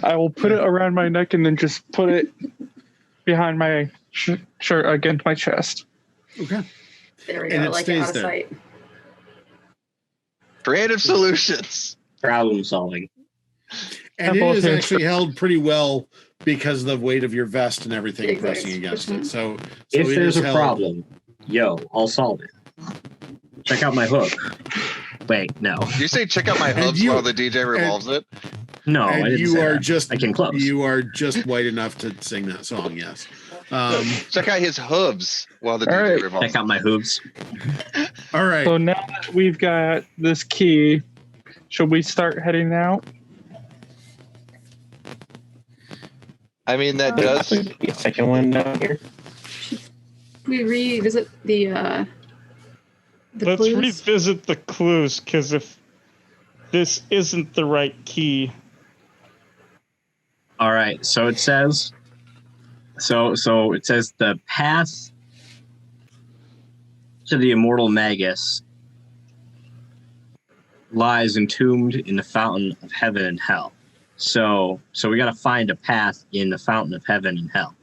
I will put it around my neck and then just put it behind my shirt against my chest. Okay. There we And go, it like stays out of there. sight. Creative solutions. Problem solving. And it is actually held pretty well because of the weight of your vest and everything Exactly. pressing against it. So If it there's is a held. problem, I'll solve it. Check out my hook. Wait, no. You say check out my And hooves you- while the DJ revolves it? No, I And didn't you say are that. just I came close. You are just white enough to sing that song. Yes. Check out his hooves while the All DJ right. revolves. Check out my hooves. All right. So now that we've got this key, should we start heading out? I mean, that does. The second one down here. We revisit the Let's clues. revisit the clues, because if this isn't the right key, All right. So it says. So it says the path to the immortal Magus lies entombed in the fountain of heaven and hell. So we got to find a path in the fountain of heaven and hell.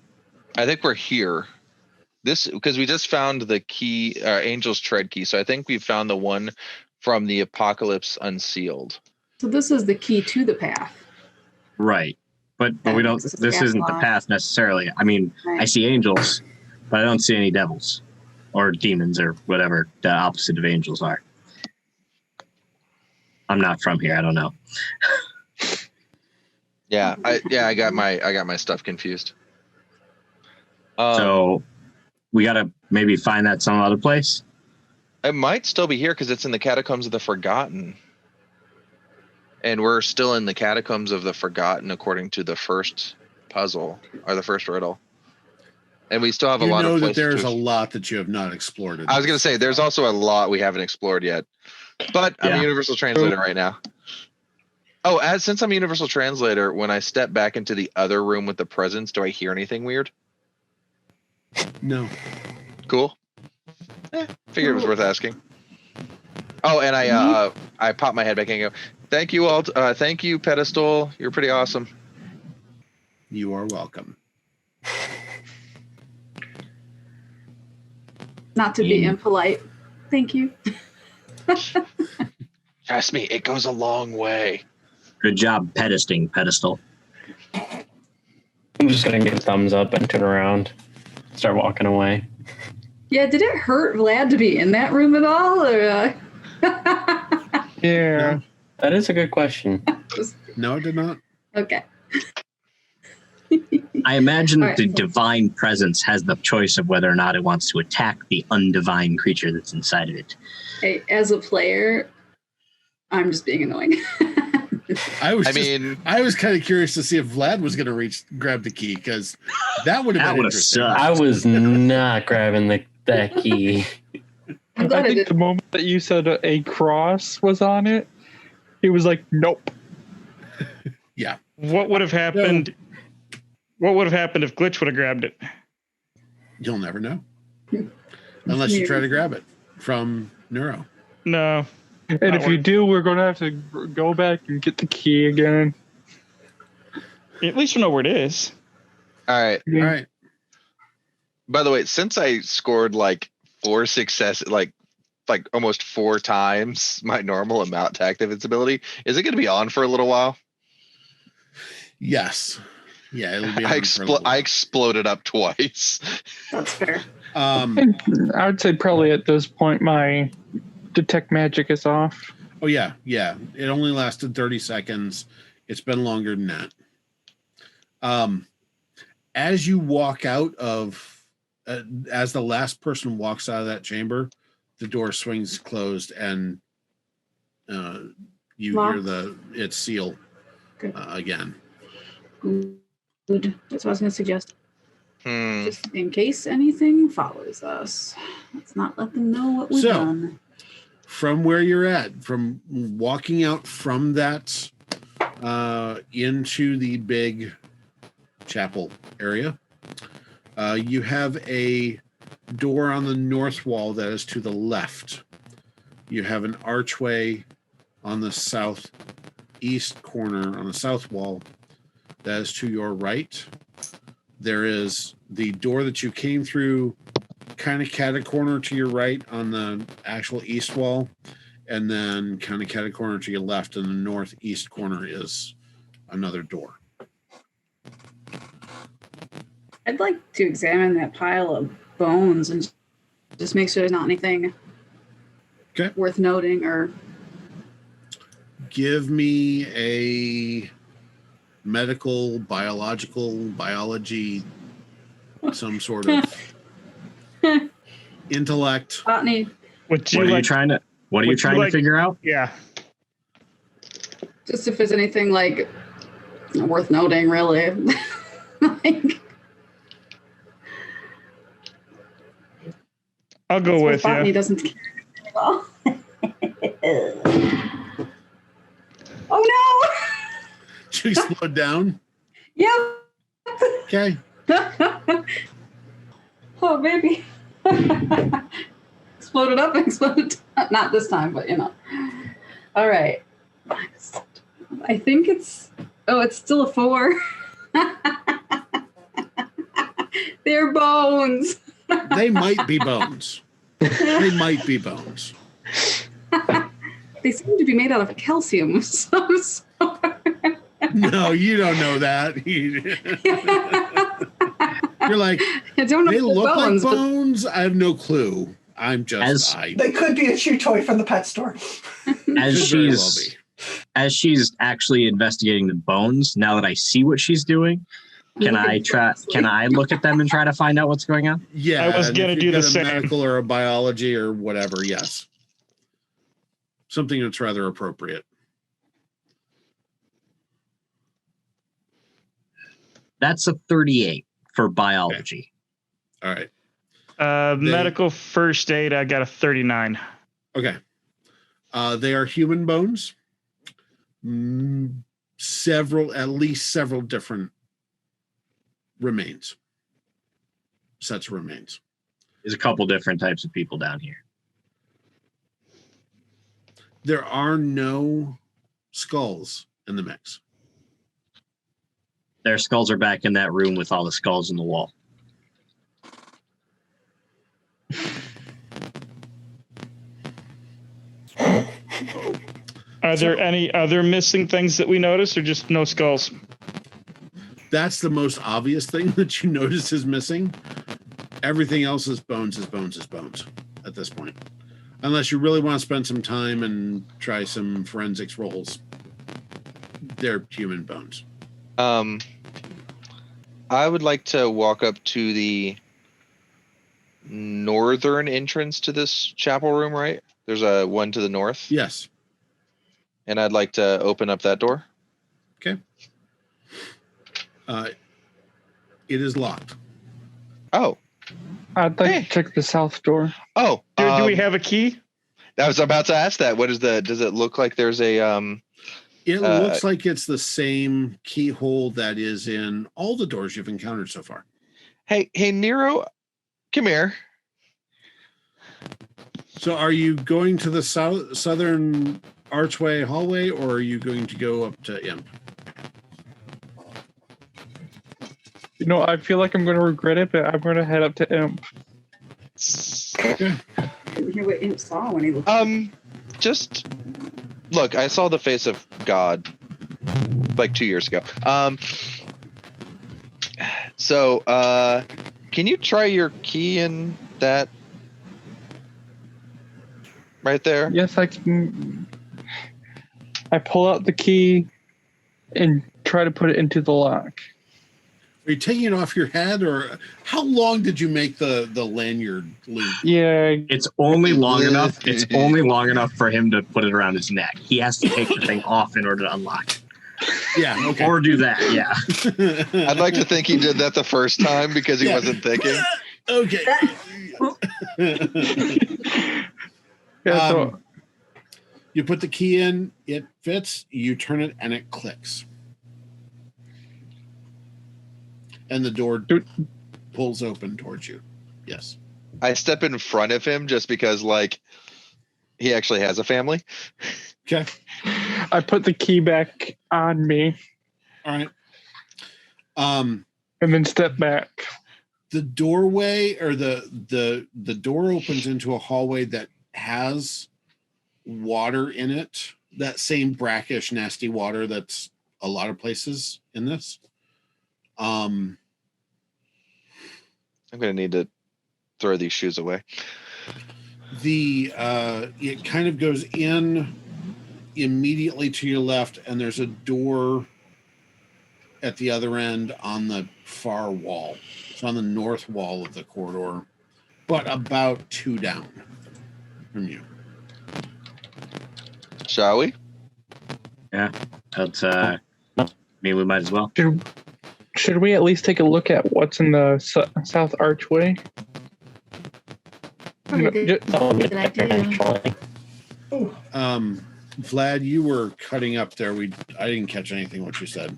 I think we're here. This because we just found the key, Angel's Tread key. So I think we found the one from the Apocalypse Unsealed. So this is the key to the path. Right. But we don't. This is This isn't the lock. path necessarily. I mean, Right. I see angels, but I don't see any devils or demons or whatever the opposite of angels are. I'm not from here. I don't know. Yeah, I got my stuff confused. So we got to maybe find that some other place. It might still be here because it's in the Catacombs of the Forgotten. And we're still in the Catacombs of the Forgotten according to the first puzzle or the first riddle. And we still have a You lot know of that places there's to a lot that you have not explored. I was going to say, there's also a lot we haven't explored yet. But I'm a Yeah. Universal Translator right now. Oh, since I'm a Universal Translator, when I step back into the other room with the presents, do I hear anything weird? No. Cool. Figured it was worth asking. Oh, and I pop my head back in and go, thank you all. Thank you, Pedestal. You're pretty awesome. You are welcome. Not to be impolite. Thank you. Trust me, it goes a long way. Good job pedestal. I'm just gonna give a thumbs up and turn around, start walking away. Yeah, did it hurt Vlad to be in that room at all? Or, Yeah. That is a good question. No, it did not. Okay. I imagine All right, the so- divine presence has the choice of whether or not it wants to attack the undivine creature that's inside of it. Hey, as a player, I'm just being annoying. I was kind of curious to see if Vlad was going to grab the key because that would have That been would've interesting. sucked. I was not grabbing that key. I'm glad I I think did. the moment that you said a cross was on it, he was like, nope. Yeah. what would have happened? What would have happened if Glitch would have grabbed it? You'll never know. Unless you try to grab it from Neuro. No. And if you do, we're going to have to go back and get the key again. At least you know where it is. All right. All right. By the way, since I scored like 4 success, like almost 4 times my normal amount to active its ability, is it going to be on for a little while? Yes. Yeah, it'll be. I exploded up twice. That's fair. I would say probably at this point my detect magic is off. Oh yeah. It only lasted 30 seconds. It's been longer than that. As you walk out of, as the last person walks out of that chamber, the door swings closed and you Lock. hear its seal Good. again. Good. That's what I was going to suggest. Hmm. Just in case anything follows us. Let's not let them know what we've So, done. from where you're at, from walking out from that into the big chapel area, you have a door on the north wall that is to the left. You have an archway on the southeast corner on the south wall that is to your right. There is the door that you came through, kind of cat-a-corner to your right on the actual east wall, and then kind of cat-a-corner to your left, and the northeast corner is another door. I'd like to examine that pile of bones and just make sure there's not anything worth noting. Or give me a medical, biology, some sort of intellect. Botany. What are you trying to figure out? Yeah. Just if there's anything like worth noting, really. Like, I'll go with botany you. doesn't care at all. Oh no! Did you slow down? Yep. Okay. Oh baby. Exploded up and exploded down. Not this time, but you know. All right. I think it's still a 4. They're bones. They might be bones. They might be bones. They seem to be made out of calcium. So No, you don't know that. You're like, I don't know they if look bones, like but bones. I have no clue. I'm just They could be a chew toy from the pet store. As she's actually investigating the bones, now that I see what she's doing, can I look at them and try to find out what's going on? Yeah, I was gonna do the same. Medical or a biology or whatever. Yes, something that's rather appropriate. That's a 38 for biology. Okay. All right. Medical first aid, I got a 39. Okay. They are human bones. At least several different sets of remains. There's a couple different types of people down here. There are no skulls in the mix. Their skulls are back in that room with all the skulls in the wall. Are there any other missing things that we noticed, or just no skulls? That's the most obvious thing that you notice is missing. Everything else is bones at this point. Unless you really want to spend some time and try some forensics rolls. They're human bones. I would like to walk up to the northern entrance to this chapel room, right? There's a one to the north. Yes. And I'd like to open up that door. Okay. It is locked. Oh. I'd like to check the south door. Oh. Do we have a key? I was about to ask that. What is does it look like there's a It looks like it's the same keyhole that is in all the doors you've encountered so far. Hey, Neuro, come here. So are you going to the southern archway hallway, or are you going to go up to Imp? You know, I feel like I'm going to regret it, but I'm going to head up to Imp. Okay. I didn't hear what Imp saw when he looked. Just look. I saw the face of God like 2 years ago. So, can you try your key in that right there? Yes, I can. I pull out the key and try to put it into the lock. Are you taking it off your head, or how long did you make the lanyard loop? Yeah, it's only long enough. It's only long enough for him to put it around his neck. He has to take the thing off in order to unlock it. Yeah, okay. Or do that, yeah. I'd like to think he did that the first time because he wasn't thinking. Okay. Yeah, so You put the key in, it fits, you turn it, and it clicks. And the door pulls open towards you. Yes. I step in front of him just because, like, he actually has a family. Okay. I put the key back on me. All right. And then step back. The doorway or the door opens into a hallway that has water in it. That same brackish, nasty water that's a lot of places in this. I'm gonna need to throw these shoes away. It kind of goes in immediately to your left, and there's a door at the other end on the far wall. It's on the north wall of the corridor, but about 2 down from you. Shall we? Yeah, that's. I mean, we might as well. Should we at least take a look at what's in the south archway? Probably good idea. Vlad, you were cutting up there. I didn't catch anything what you said.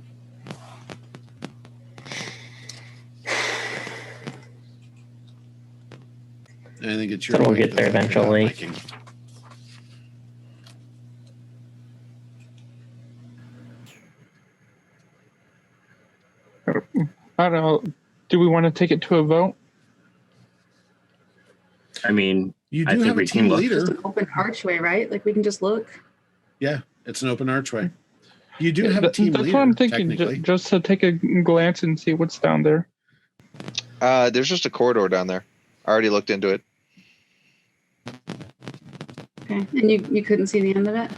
I think it's your. We'll get there eventually. I don't know. Do we want to take it to a vote? I mean, You I do think have a we team can look. Just leader. an open archway, right? Like we can just look. Yeah, it's an open archway. You do have a team That's leader. what I'm thinking. Technically. Just to take a glance and see what's down there. There's just a corridor down there. I already looked into it. Okay. And you couldn't see the end of it?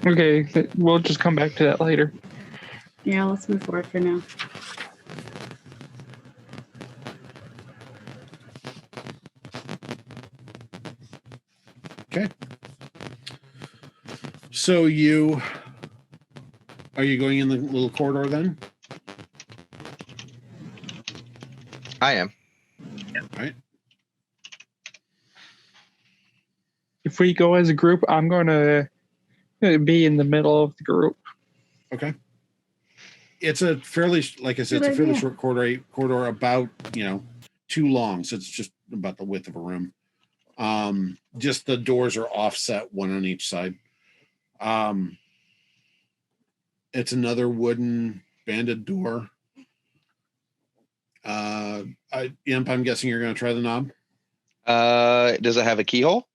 Okay, we'll just come back to that later. Yeah, let's move forward for now. Okay. So are you going in the little corridor then? I am. All right. If we go as a group, I'm going to be in the middle of the group. Okay. It's a fairly, like I said, Good it's a fairly idea. short corridor about, 2 long. So it's just about the width of a room. Just the doors are offset, one on each side. It's another wooden banded door. Imp, I'm guessing you're going to try the knob. Does it have a keyhole?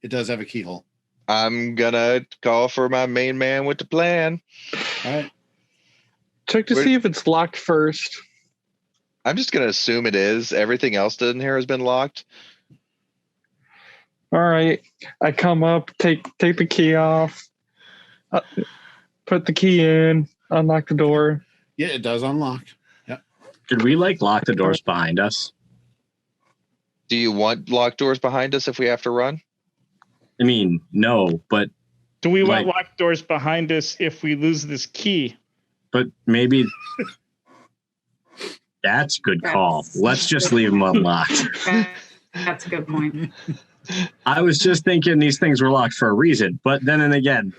It does have a keyhole. I'm gonna call for my main man with the plan. All right. Check to see if it's locked first. I'm just gonna assume it is. Everything else in here has been locked. All right. I come up, take the key off, put the key in, unlock the door. Yeah, it does unlock. Yep. Could we lock the doors behind us? Do you want locked doors behind us if we have to run? I mean, no, but Do we want Like- locked doors behind us if we lose this key? maybe that's a good call. Let's just leave them unlocked. That's a good point. I was just thinking these things were locked for a reason, but then and again,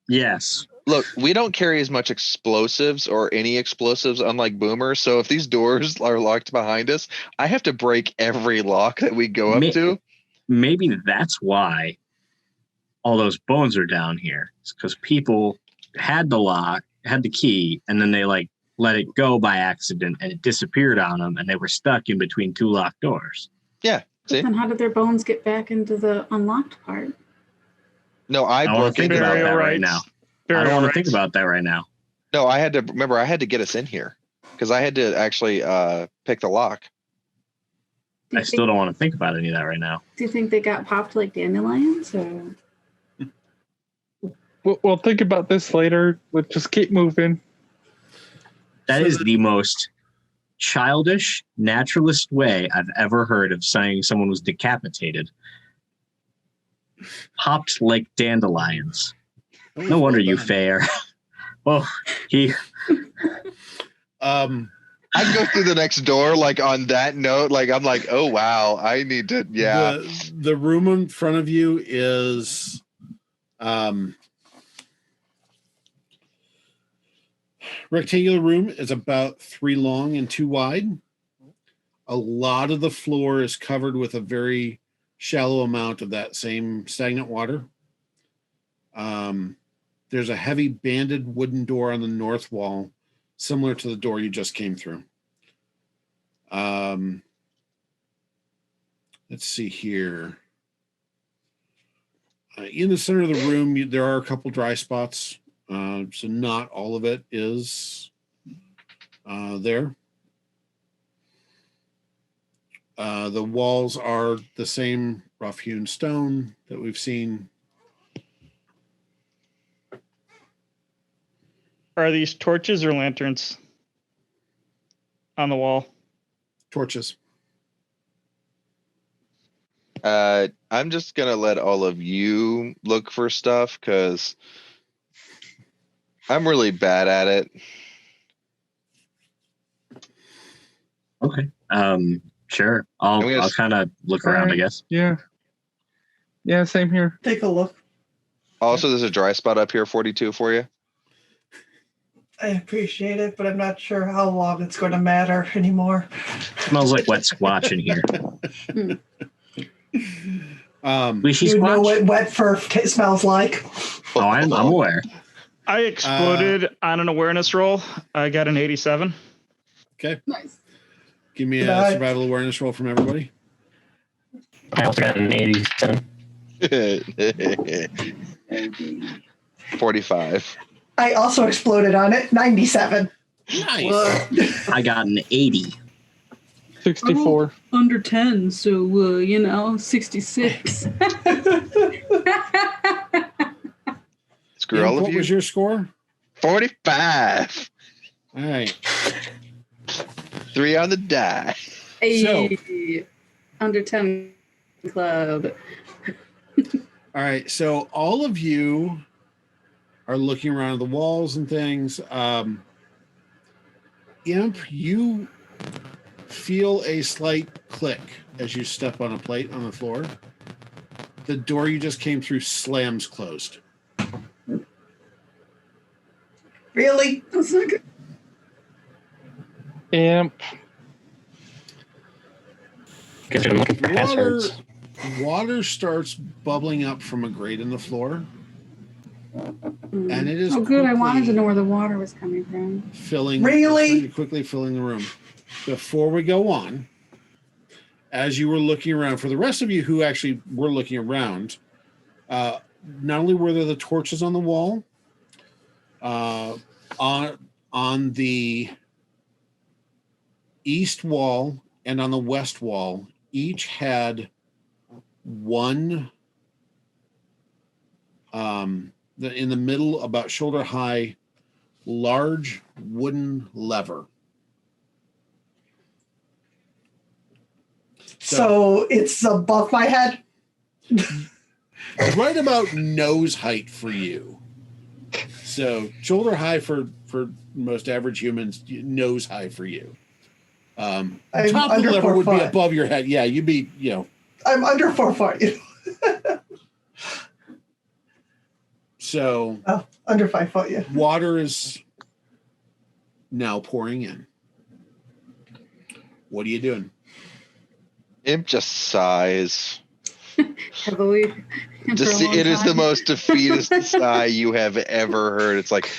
yes. Look, we don't carry as much explosives or any explosives, unlike Boomer. So if these doors are locked behind us, I have to break every lock that we go up to. Maybe that's why all those bones are down here. It's because people had the key, and then they let it go by accident, and it disappeared on them, and they were stuck in between 2 locked doors. Yeah. See? Then how did their bones get back into the unlocked part? No, I don't want broke to think into about that. that right now. I don't want to think about that right now. No, I had to get us in here because I had to actually pick the lock. I still don't want to think about any of that right now. Do you think they got popped like dandelions? Or? We'll think about this later. Let's just keep moving. That is the most childish, naturalist way I've ever heard of saying someone was decapitated. Popped like dandelions. No wonder you fair. Oh, he. I go through the next door like on that note. Like I'm like, oh wow, I need to. Yeah. The room in front of you is rectangular room. Is about 3 long and 2 wide. A lot of the floor is covered with a very shallow amount of that same stagnant water. There's a heavy banded wooden door on the north wall, similar to the door you just came through. Let's see here. In the center of the room, there are a couple dry spots, so not all of it is there. The walls are the same rough-hewn stone that we've seen. Are these torches or lanterns on the wall? Torches. I'm just gonna let all of you look for stuff because I'm really bad at it. Okay. Sure. I'll kind of look around, I guess. Yeah. Yeah, same here. Take a look. Also, there's a dry spot up here, 42 for you. I appreciate it, but I'm not sure how long it's going to matter anymore. Smells like wet squatch in here. You know what wet fur smells like. Oh, I'm aware. I exploded on an awareness roll. I got an 87. Okay. Nice. Give me a survival awareness roll from everybody. I also got an 87. 45. I also exploded on it. 97. Nice. I got an 80. 64. Under 10, so 66. Screw all of What you. was your score? 45. All right. 3 on the die. Hey, under 10 club. All right. So all of you are looking around the walls and things. Imp, you feel a slight click as you step on a plate on the floor. The door you just came through slams closed. Really? That's not good. Imp. Guess I'm looking for hazards. Water starts bubbling up from a grate in the floor. And it is Oh, good. I wanted to quickly know where the water was coming from. quickly filling the room. Before we go on, as you were looking around, for the rest of you who actually were looking around, not only were there the torches on the wall, on the east wall and on the west wall, each had one in the middle, about shoulder high, large wooden lever. So it's above my head? Right about nose height for you. So shoulder high for most average humans, nose high for you. Top of the lever would be above your head. Yeah, you'd be, I'm under 4 foot. So under 5 foot, yeah. Water is now pouring in. What are you doing? Imp just sighs. Heavily. It is the most defeatist sigh you have ever heard. It's like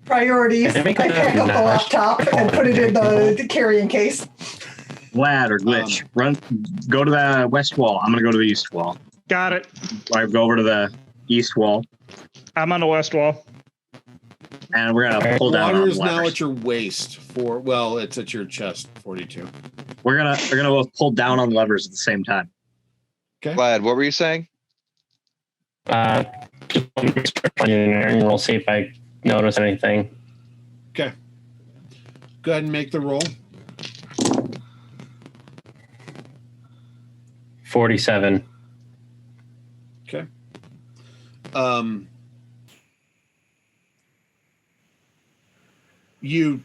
Priorities. I pick up the laptop and put it in the carrying case. Vlad or Glitch, go to the west wall. I'm gonna go to the east wall. Got it. I go over to the east wall, I'm on the west wall. and we're gonna pull down Water on is the now levers. at your waist it's at your chest, 42. We're gonna both pull down on the levers at the same time. Okay. Vlad, what were you saying? Just engineering. We'll see if I notice anything. Okay. Go ahead and make the roll. 47. Okay. You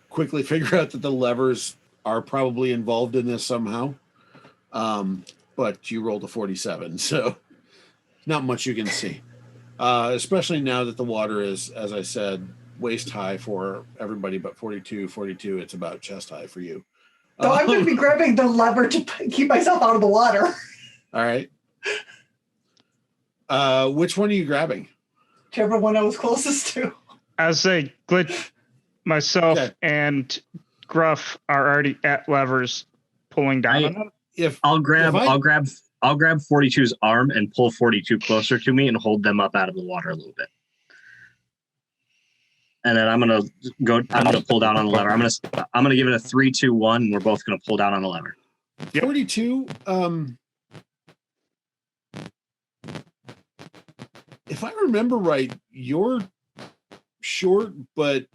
quickly figure out that the levers are probably involved in this somehow. But you rolled a 47, so not much you can see. Especially now that the water is, as I said, waist high for everybody but 42. It's about chest high for you. So I'm going to be grabbing the lever to keep myself out of the water. All right. Which one are you grabbing? Whichever one I was closest to. As I glitch, myself and Gruff are already at levers, pulling down on them. I'll grab 42's arm and pull 42 closer to me and hold them up out of the water a little bit. And then I'm gonna pull down on the lever. I'm gonna give it a 3, 2, 1, and we're both gonna pull down on the lever. 42. If I remember right, you're short but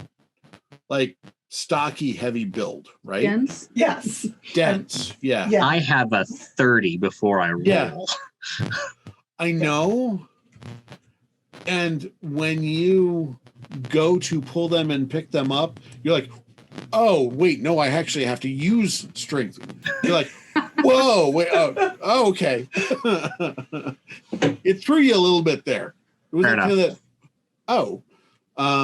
like stocky, heavy build, right? Dense? Yes. Dense. Yeah. I have a 30 before I roll. Yeah. I know. And when you go to pull them and pick them up, you're like, oh, wait, no, I actually have to use strength. You're like, whoa, wait, oh okay. It threw you a little bit there. It was Fair kind of that,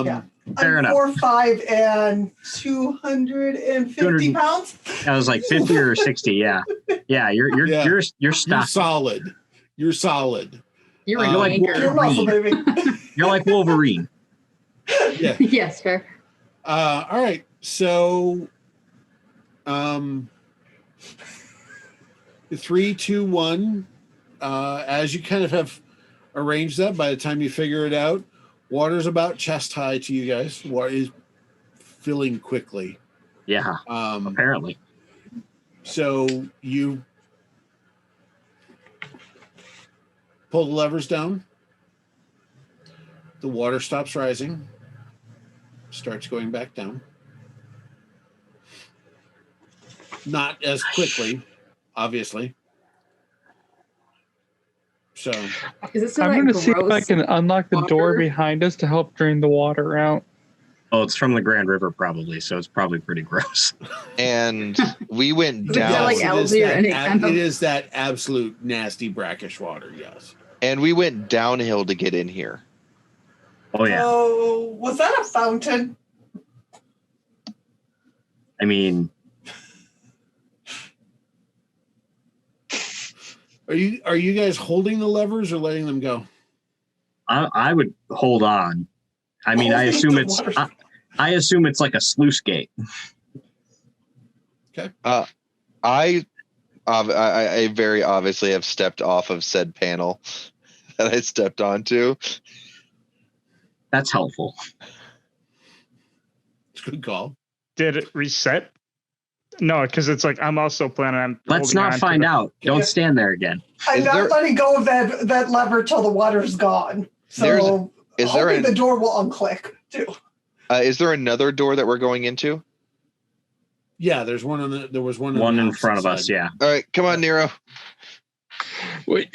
Yeah. Fair I'm enough. 4'5" and 250 pounds. I was like 50 or 60. Yeah. Yeah. You're You're stocky. solid. You're solid. You're You're like You're muscle, baby. You're like Wolverine. Yeah. Yes, fair. All right. So, 3, 2, 1. As you kind of have arranged that, by the time you figure it out, water's about chest high to you guys. Water is filling quickly. Yeah. Apparently. So you pull the levers down. The water stops rising. Starts going back down. Not as quickly, obviously. So Is it still I'm that going to see if I gross can unlock the door water? behind us to help drain the water out. Oh, it's from the Grand River probably, so it's probably pretty gross. And we went Is it down. like algae or any kind of- it is that absolute nasty brackish water, yes. And we went downhill to get in here. Oh yeah. Oh, was that a fountain? I mean, Are you guys holding the levers or letting them go? I would hold on. I mean, I assume it's like a sluice gate. Okay. I very obviously have stepped off of said panel that I stepped onto. That's helpful. It's a good call. Did it reset? No, because it's like I'm also planning on. Let's holding on not to find the- out. Don't stand there again. I'm Is not there- letting go of that lever till the water's gone. So is there hoping an- the door will unclick too. Is there another door that we're going into? Yeah, there was one on One the in front of opposite us, side. yeah. All right, come on, Nero. Wait,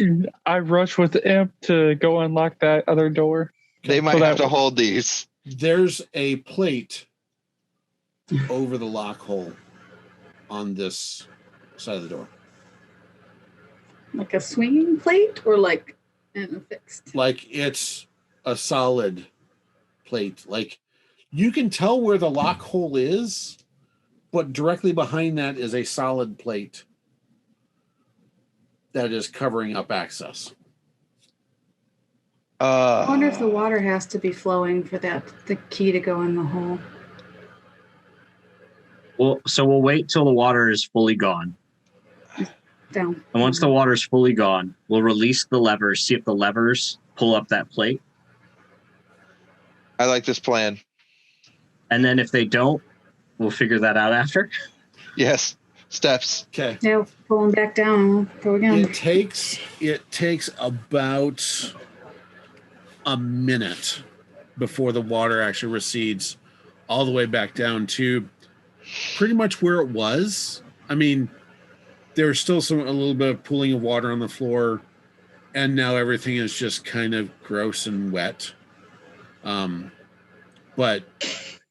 I rush with the imp to go unlock that other door. They might So have that- to hold these. There's a plate over the lock hole on this side of the door. Like a swinging plate or like in a fixed? Like it's a solid plate. Like you can tell where the lock hole is, but directly behind that is a solid plate that is covering up access. I wonder if the water has to be flowing for the key to go in the hole. Well, so we'll wait till the water is fully gone. Down. And once the water is fully gone, we'll release the levers, see if the levers pull up that plate. I like this plan. And then if they don't, we'll figure that out after. Yes, steps. Okay. Yeah, pull them back down. Go again. It takes about a minute before the water actually recedes all the way back down to pretty much where it was. I mean, there's still a little bit of pooling of water on the floor, and now everything is just kind of gross and wet. but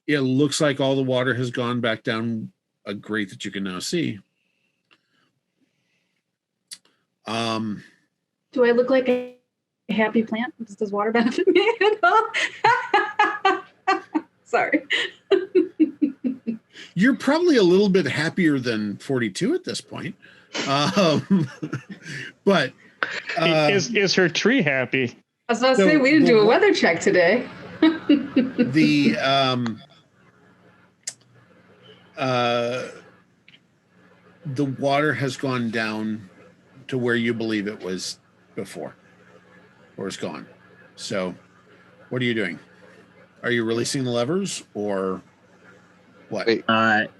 it looks like all the water has gone back down a grate that you can now see. Do I look like a happy plant? Does water benefit me at all? Sorry. You're probably a little bit happier than 42 at this point. But is her tree happy? I was about to say, we didn't do a weather check today. the water has gone down to where you believe it was before, or it's gone. So what are you doing? Are you releasing the levers or what? Wait.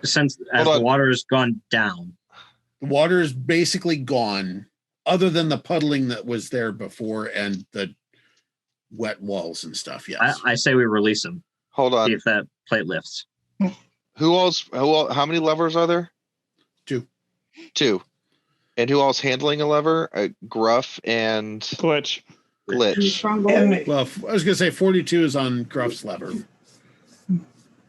Since as the water has gone down, The water is basically gone, other than the puddling that was there before and the wet walls and stuff. Yes. I say we release them. Hold on. See if that plate lifts. How many levers are there? Two. And who else handling a lever? Gruff and Glitch. Well, I was going to say 42 is on Gruff's lever.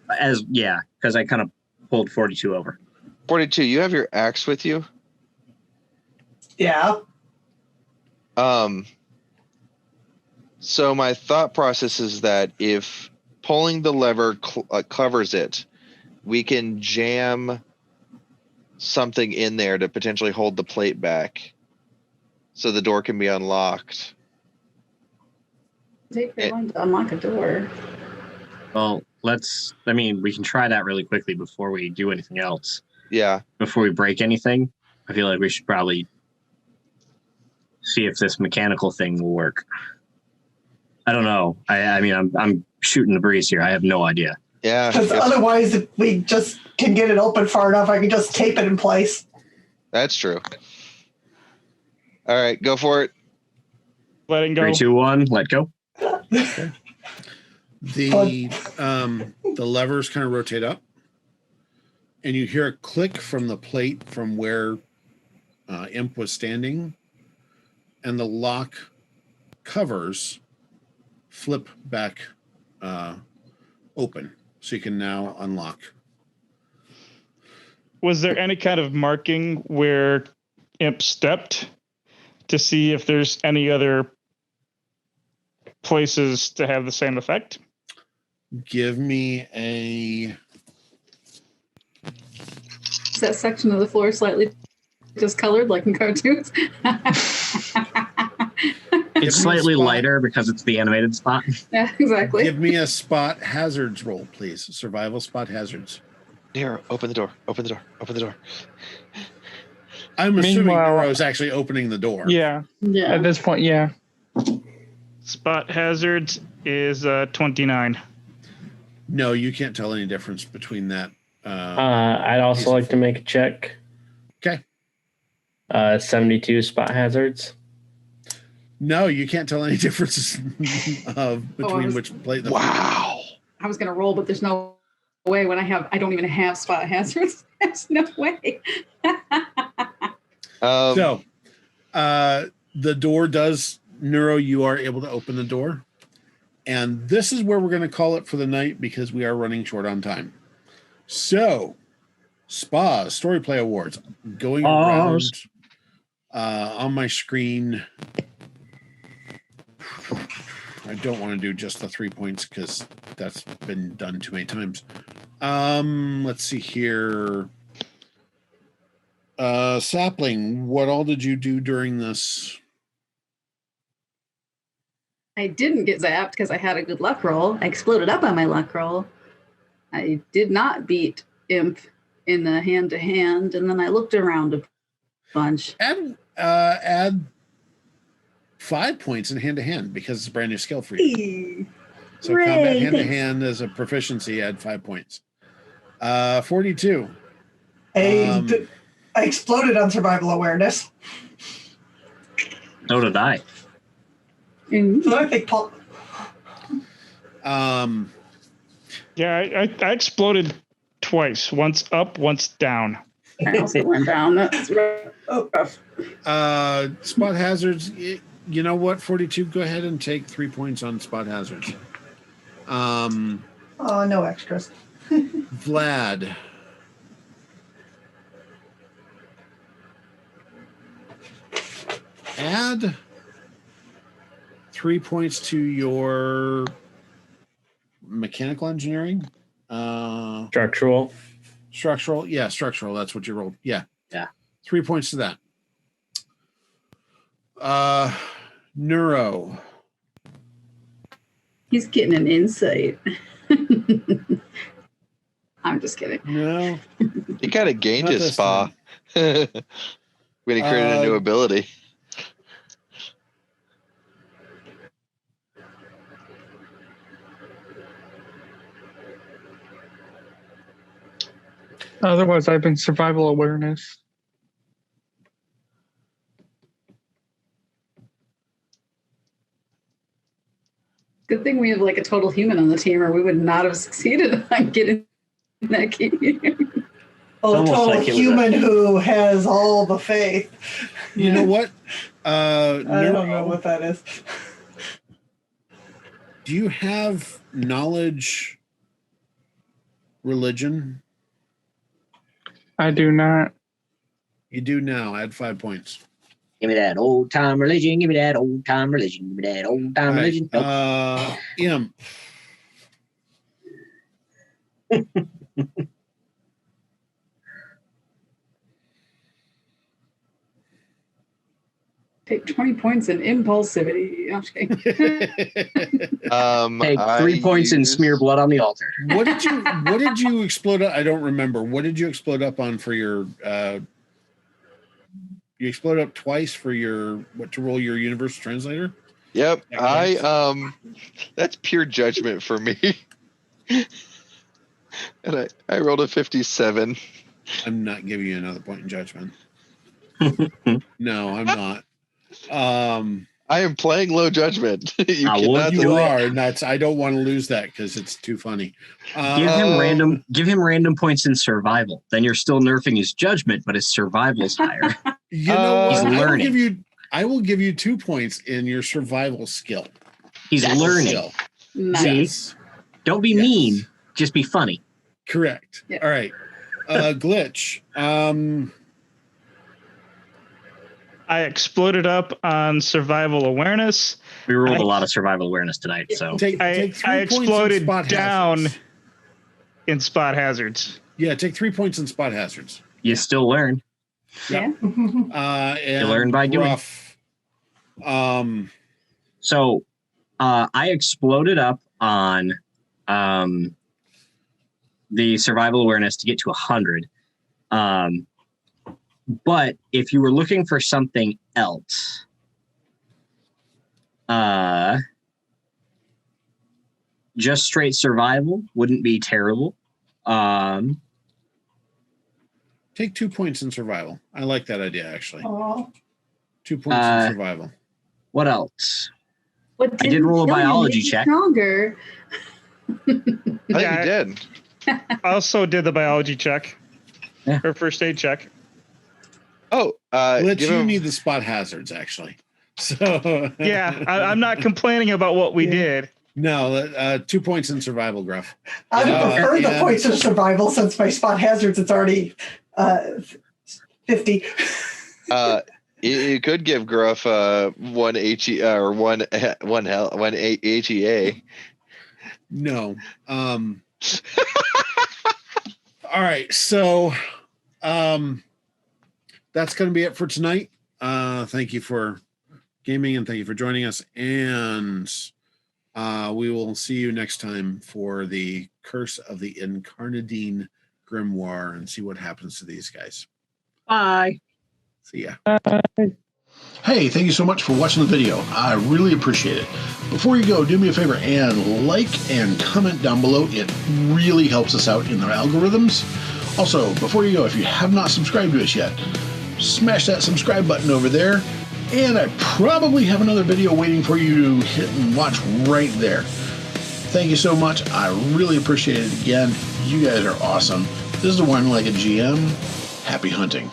Because I kind of pulled 42 over. 42, you have your axe with you? Yeah. So my thought process is that if pulling the lever covers it, we can jam something in there to potentially hold the plate back so the door can be unlocked. Take very long to unlock a door. Well, we can try that really quickly before we do anything else. Yeah. Before we break anything, I feel like we should probably see if this mechanical thing will work. I don't know. I mean, I'm shooting the breeze here. I have no idea. Yeah. Because otherwise, if we just can get it open far enough, I can just tape it in place. That's true. All right, go for it. Letting go. 3, 2, 1, let go. Okay. The levers kind of rotate up, and you hear a click from the plate from where Imp was standing, and the lock covers flip back open, so you can now unlock. Was there any kind of marking where Imp stepped to see if there's any other places to have the same effect? Give me a... Is that section of the floor slightly discolored like in cartoons? It's slightly lighter because it's the animated spot. Yeah, exactly. Give me a spot hazards roll, please. Survival spot hazards. Neuro, open the door. Open the door. Open the door. I'm assuming Meanwhile- Neuro is actually opening the door. Yeah. Yeah. At this point, yeah. Spot hazards is 29. No, you can't tell any difference between that. I'd also like to make a check. Okay. 72 spot hazards. No, you can't tell any differences between which plate. Wow. I was going to roll, but there's no way when I don't even have spot hazards. There's no way. So, the door does, Neuro, you are able to open the door. And this is where we're going to call it for the night because we are running short on time. So, Spa Story Play Awards going around on my screen. I don't want to do just the 3 points because that's been done too many times. Let's see here. Sapling, what all did you do during this? I didn't get zapped because I had a good luck roll. I exploded up on my luck roll. I did not beat Imp in the hand-to-hand, and then I looked around a bunch. Add 5 points in hand-to-hand because it's a brand new skill for you. So Hooray, combat hand-to-hand as a proficiency, add 5 points. 42. I exploded on survival awareness. So did I. So I think Paul. Yeah, I exploded twice. Once up, once down. I also went down. That's rough. Spot hazards. You know what? 42. Go ahead and take 3 points on spot hazards. Oh, no extras. Vlad. Add 3 points to your mechanical engineering. Structural. Structural. Yeah, structural. That's what you rolled. Yeah. Yeah. 3 points to that. Neuro. He's getting an insight. I'm just kidding. No. He kind of gained Not his this spa when he created a new ability. Otherwise, I've been survival awareness. Good thing we have like a total human on the team, or we would not have succeeded on getting that key. Oh, a Almost total like it was human who has all the faith. You know what? I don't know Neuro, what that is. do you have knowledge religion? I do not. You do now. Add 5 points. Give me that old time religion. Give me that old time religion. Give me that old time religion. Nope. Imp. Take 20 points in impulsivity. I'm just kidding. Take 3 points and smear blood on the altar. What did you explode up? I don't remember. What did you explode up on for your you exploded up twice for your to roll your universal translator? Yep. Yeah, That's pure judgment for me. And I rolled a 57. I'm not giving you another point in judgment. No, I'm not. I am playing low judgment. You I cannot want you You deny- are, and that's I don't want to lose that because it's too funny. Give him random points in survival. Then you're still nerfing his judgment, but his survival's higher. You know He's what? learning. I will give you 2 points in your survival skill. He's That's learning. skill. Nice. Yes. Don't be Yes. mean. Just be funny. Correct. Yeah. All right. Glitch. I exploded up on survival awareness. We rolled a lot of survival awareness tonight, so Take I 3 points in exploded spot down hazards. in spot hazards. Yeah, take 3 points in spot hazards. you still learn. Yeah. And learn by doing. Gruff. So I exploded up on the survival awareness to get to 100. But if you were looking for something else, just straight survival wouldn't be terrible. Take 2 points in survival. I like that idea, actually. Oh, 2 points in survival. What else? What I did roll a kill you biology made you check. Stronger. I think Yeah. you did. I also did the biology check. Yeah. Or first aid check. Oh, Glitch, give you him, need the spot hazards, actually. So Yeah, I'm not complaining about what we did. No, 2 points in survival, Gruff. I would prefer the yeah. points of survival since my spot hazards it's already 50. you could give Gruff one HE or one HEA. No. All right, so that's going to be it for tonight. Thank you for gaming and thank you for joining us. And we will see you next time for the Curse of the Incarnadine Grimoire and see what happens to these guys. Bye. See ya. Hey, thank you so much for watching the video. I really appreciate it. Before you go, do me a favor and like and comment down below. It really helps us out in the algorithms. Also, before you go, if you have not subscribed to us yet, smash that subscribe button over there. And I probably have another video waiting for you to hit and watch right there. Thank you so much. I really appreciate it again. You guys are awesome. This is the One Legged GM. Happy hunting.